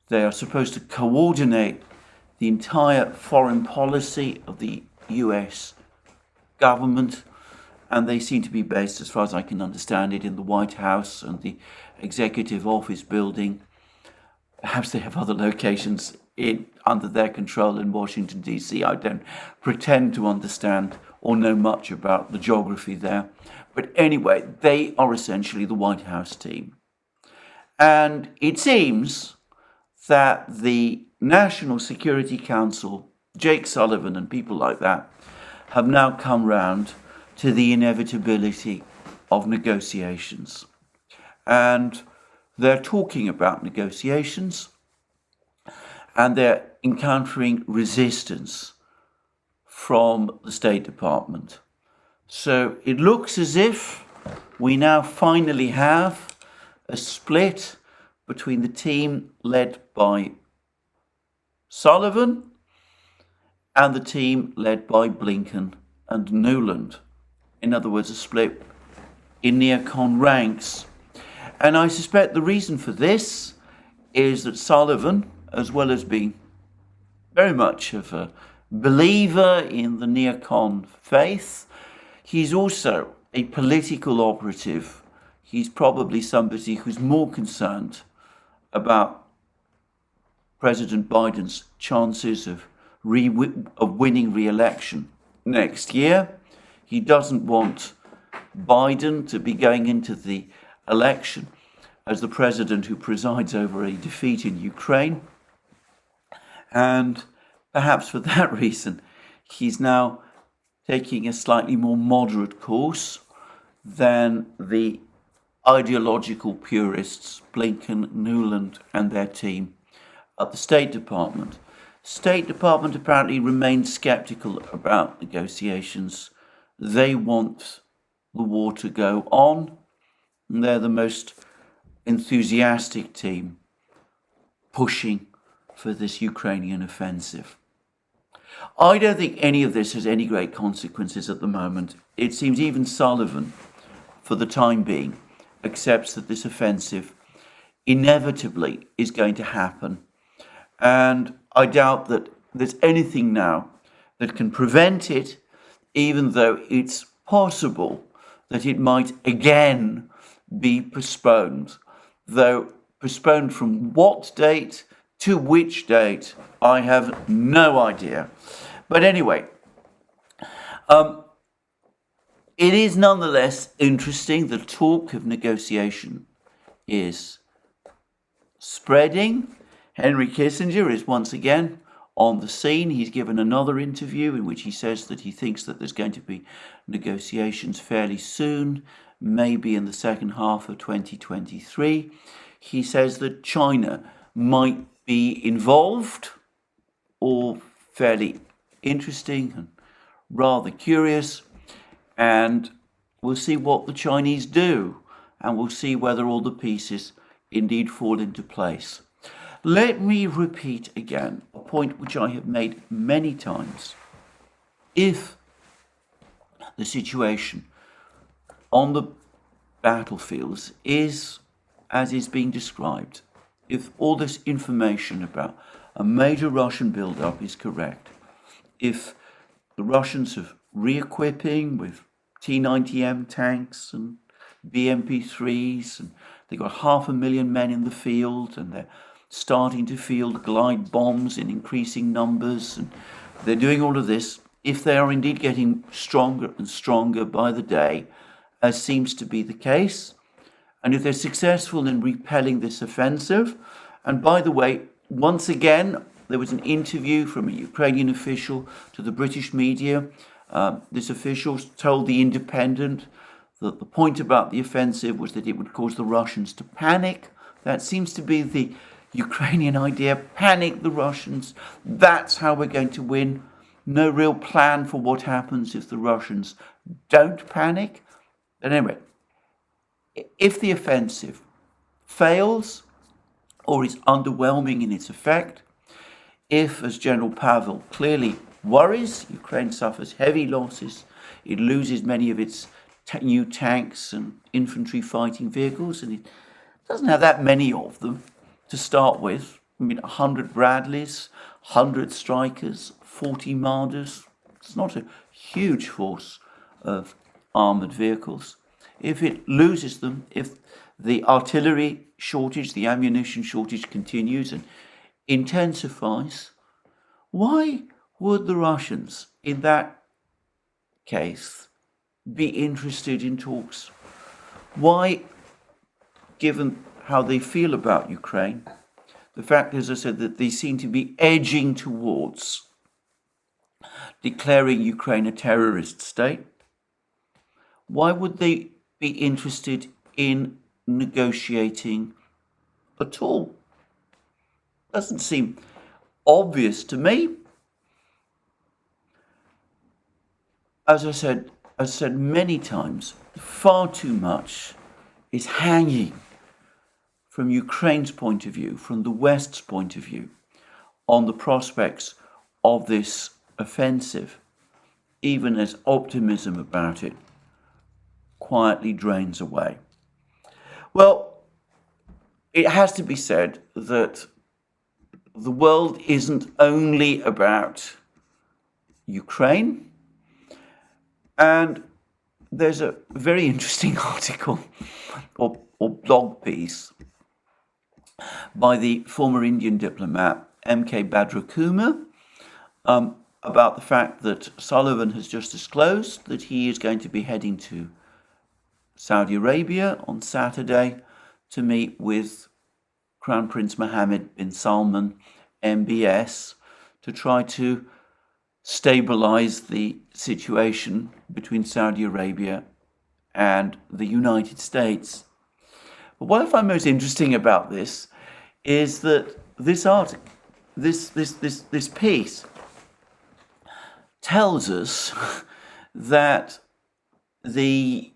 They are supposed to coordinate the entire foreign policy of the US government, and they seem to be based, as far as I can understand it, in the White House and the Executive Office building. Perhaps they have other locations under their control in Washington, D.C. I don't pretend to understand or know much about the geography there. But anyway, they are essentially the White House team. And it seems that the National Security Council, Jake Sullivan and people like that, have now come round to the inevitability of negotiations. And they're talking about negotiations, and they're encountering resistance from the State Department. So it looks as if we now finally have a split between the team led by Sullivan and the team led by Blinken and Nuland. In other words, a split in neocon ranks. And I suspect the reason for this is that Sullivan, as well as being very much of a believer in the neocon faith, he's also a political operative. He's probably somebody who's more concerned about President Biden's chances of winning re-election next year. He doesn't want Biden to be going into the election as the president who presides over a defeat in Ukraine. And perhaps for that reason, he's now taking a slightly more moderate course than the ideological purists, Blinken, Nuland, and their team at the State Department. State Department apparently remains skeptical about negotiations. They want the war to go on, and they're the most enthusiastic team pushing for this Ukrainian offensive. I don't think any of this has any great consequences at the moment. It seems even Sullivan, for the time being, accepts that this offensive inevitably is going to happen. And I doubt that there's anything now that can prevent it, even though it's possible that it might again be postponed. Though postponed from what date to which date, I have no idea. But anyway, it is nonetheless interesting. The talk of negotiation is spreading. Henry Kissinger is once again on the scene. He's given another interview in which he says that he thinks that there's going to be negotiations fairly soon, maybe in the second half of 2023. He says that China might be involved, all fairly interesting and rather curious. And we'll see what the Chinese do, and we'll see whether all the pieces indeed fall into place. Let me repeat again a point which I have made many times. If the situation on the battlefields is as is being described, if all this information about a major Russian build-up is correct, if the Russians are re-equipping with T-90M tanks and BMP-3s, and they've got 500,000 men in the field, and they're starting to field glide bombs in increasing numbers, and they're doing all of this, if they are indeed getting stronger and stronger by the day, as seems to be the case, and if they're successful in repelling this offensive, and by the way, once again, there was an interview from a Ukrainian official to the British media. This official told The Independent that the point about the offensive was that it would cause the Russians to panic. That seems to be the Ukrainian idea. Panic the Russians. That's how we're going to win. No real plan for what happens if the Russians don't panic. But anyway, if the offensive fails or is underwhelming in its effect, if, as General Pavel clearly worries, Ukraine suffers heavy losses, It loses many of its new tanks and infantry fighting vehicles, and it doesn't have that many of them to start with. I mean, 100 Bradleys, 100 Strikers, 40 Marders. It's not a huge force of armoured vehicles. If it loses them, if the artillery shortage, the ammunition shortage continues and intensifies, why would the Russians, in that case, be interested in talks? Why, given how they feel about Ukraine, the fact, as I said, that they seem to be edging towards declaring Ukraine a terrorist state, why would they be interested in negotiating at all? Doesn't seem obvious to me. As I said many times, far too much is hanging from Ukraine's point of view, from the West's point of view, on the prospects of this offensive, even as optimism about it quietly drains away. Well, it has to be said that the world isn't only about Ukraine, and there's a very interesting article or blog piece by the former Indian diplomat M.K. Badrakumar about the fact that Sullivan has just disclosed that he is going to be heading to Saudi Arabia on Saturday to meet with Crown Prince Mohammed bin Salman, MBS, to try to stabilize the situation between Saudi Arabia and the United States. But what I find most interesting about this is that this article, this piece tells us that the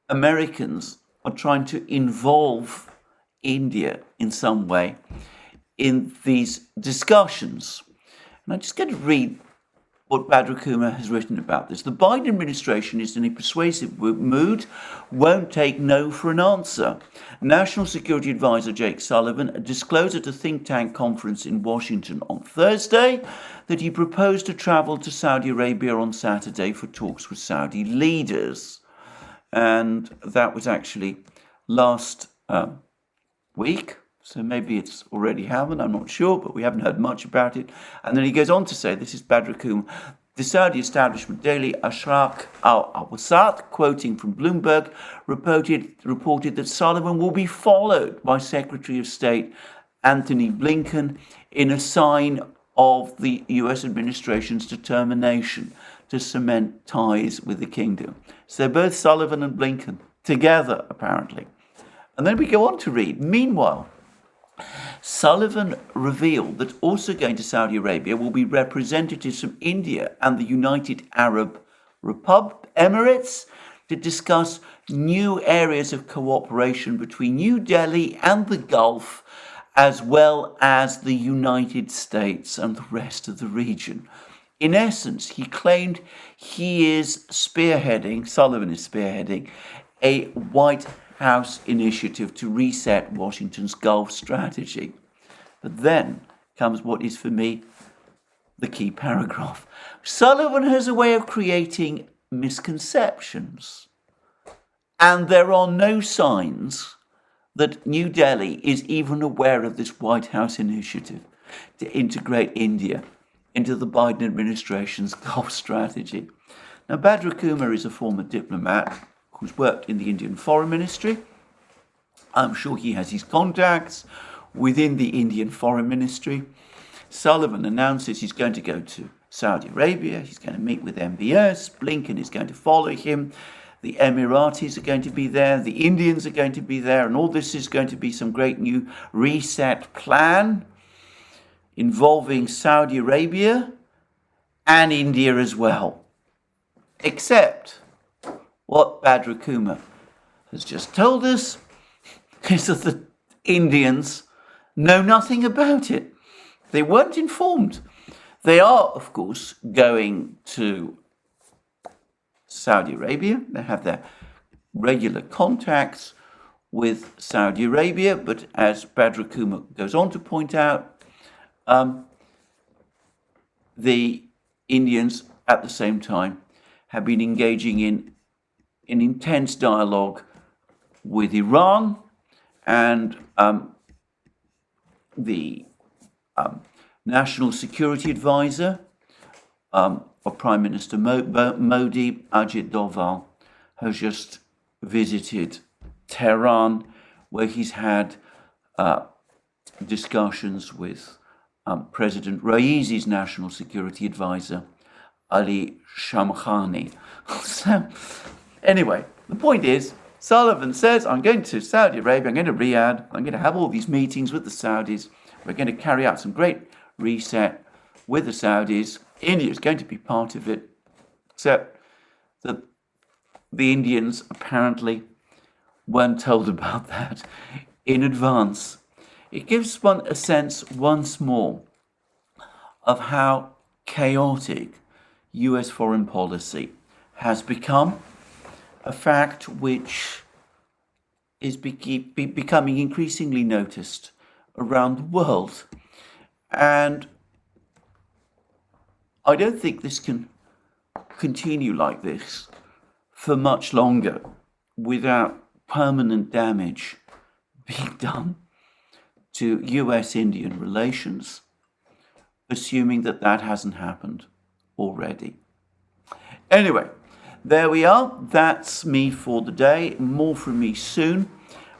Americans are trying to involve India in some way in these discussions. And I'm just going to read what Badrakumar has written about this. The Biden administration is in a persuasive mood, won't take no for an answer. National Security Advisor Jake Sullivan disclosed at a think tank conference in Washington on Thursday that he proposed to travel to Saudi Arabia on Saturday for talks with Saudi leaders. And that was actually last week. So maybe it's already happened, I'm not sure, but we haven't heard much about it. And then he goes on to say, this is Badrakumar, the Saudi establishment daily Ashraq al-Awsat, quoting from Bloomberg, reported that Sullivan will be followed by Secretary of State Antony Blinken in a sign of the US administration's determination to cement ties with the kingdom. So they're both Sullivan and Blinken together, apparently. And then we go on to read, meanwhile, Sullivan revealed that also going to Saudi Arabia will be representatives from India and the United Arab Emirates to discuss new areas of cooperation between New Delhi and the Gulf, as well as the United States and the rest of the region. In essence, he claimed Sullivan is spearheading a White House initiative to reset Washington's Gulf strategy. But then comes what is for me the key paragraph. Sullivan has a way of creating misconceptions, and there are no signs that New Delhi is even aware of this White House initiative to integrate India into the Biden administration's Gulf strategy. Now, Badrakumar is a former diplomat who's worked in the Indian Foreign Ministry. I'm sure he has his contacts within the Indian Foreign Ministry. Sullivan announces he's going to go to Saudi Arabia. He's going to meet with MBS. Blinken is going to follow him. The Emiratis are going to be there. The Indians are going to be there. And all this is going to be some great new reset plan involving Saudi Arabia and India as well. Except what Badrakumar has just told us is that the Indians know nothing about it. They weren't informed. They are, of course, going to Saudi Arabia. They have their regular contacts with Saudi Arabia, but as Badr Kuma goes on to point out, the Indians at the same time have been engaging in an intense dialogue with Iran, and the National Security Advisor of Prime Minister Modi, Ajit Doval, has just visited Tehran, where he's had discussions with President Raisi's National Security Advisor, Ali Shamkhani. So, anyway, the point is, Sullivan says, I'm going to Saudi Arabia, I'm going to Riyadh, I'm going to have all these meetings with the Saudis, we're going to carry out some great reset with the Saudis, India is going to be part of it, except that the Indians apparently weren't told about that in advance. It gives one a sense once more of how chaotic US foreign policy has become, a fact which is becoming increasingly noticed around the world. And I don't think this can continue like this for much longer without permanent damage being done to US-Indian relations, assuming that that hasn't happened already. Anyway, there we are. That's me for the day. More from me soon.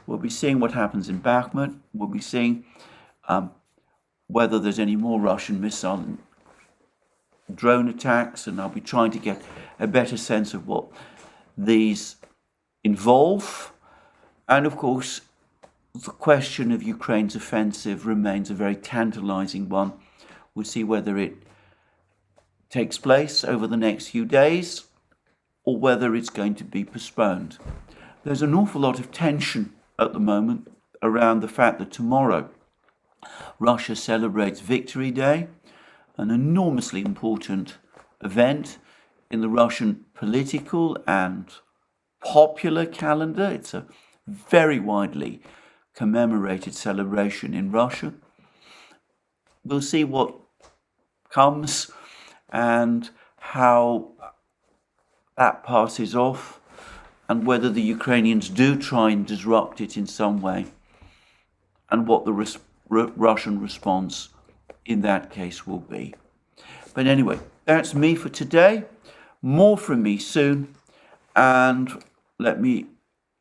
We'll be seeing what happens in Bakhmut. We'll be seeing whether there's any more Russian missile and drone attacks, and I'll be trying to get a better sense of what these involve. And of course, the question of Ukraine's offensive remains a very tantalizing one. We'll see whether it takes place over the next few days or whether it's going to be postponed. There's an awful lot of tension at the moment around the fact that tomorrow Russia celebrates Victory Day, an enormously important event in the Russian political and popular calendar. It's a very widely commemorated celebration in Russia. We'll see what comes and how that passes off, and whether the Ukrainians do try and disrupt it in some way, and what the Russian response in that case will be. But anyway, that's me for today. More from me soon. And let me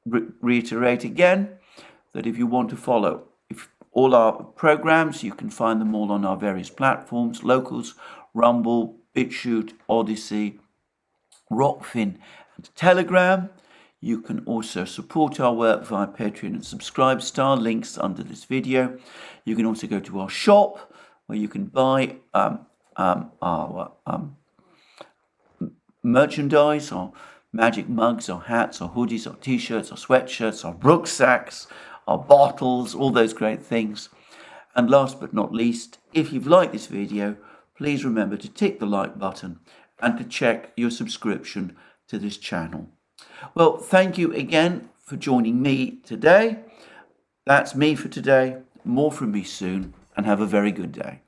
reiterate again that if you want to follow all our programs, you can find them all on our various platforms: Locals, Rumble, BitChute, ODYSEE, Rockfin, and Telegram. You can also support our work via Patreon and Subscribestar, links under this video. You can also go to our shop where you can buy our merchandise, our magic mugs, our hats, our hoodies, our t-shirts, our sweatshirts, our rucksacks, our bottles, all those great things. And last but not least, if you've liked this video, please remember to tick the like button and to check your subscription to this channel. Well, thank you again for joining me today. That's me for today. More from me soon, and have a very good day.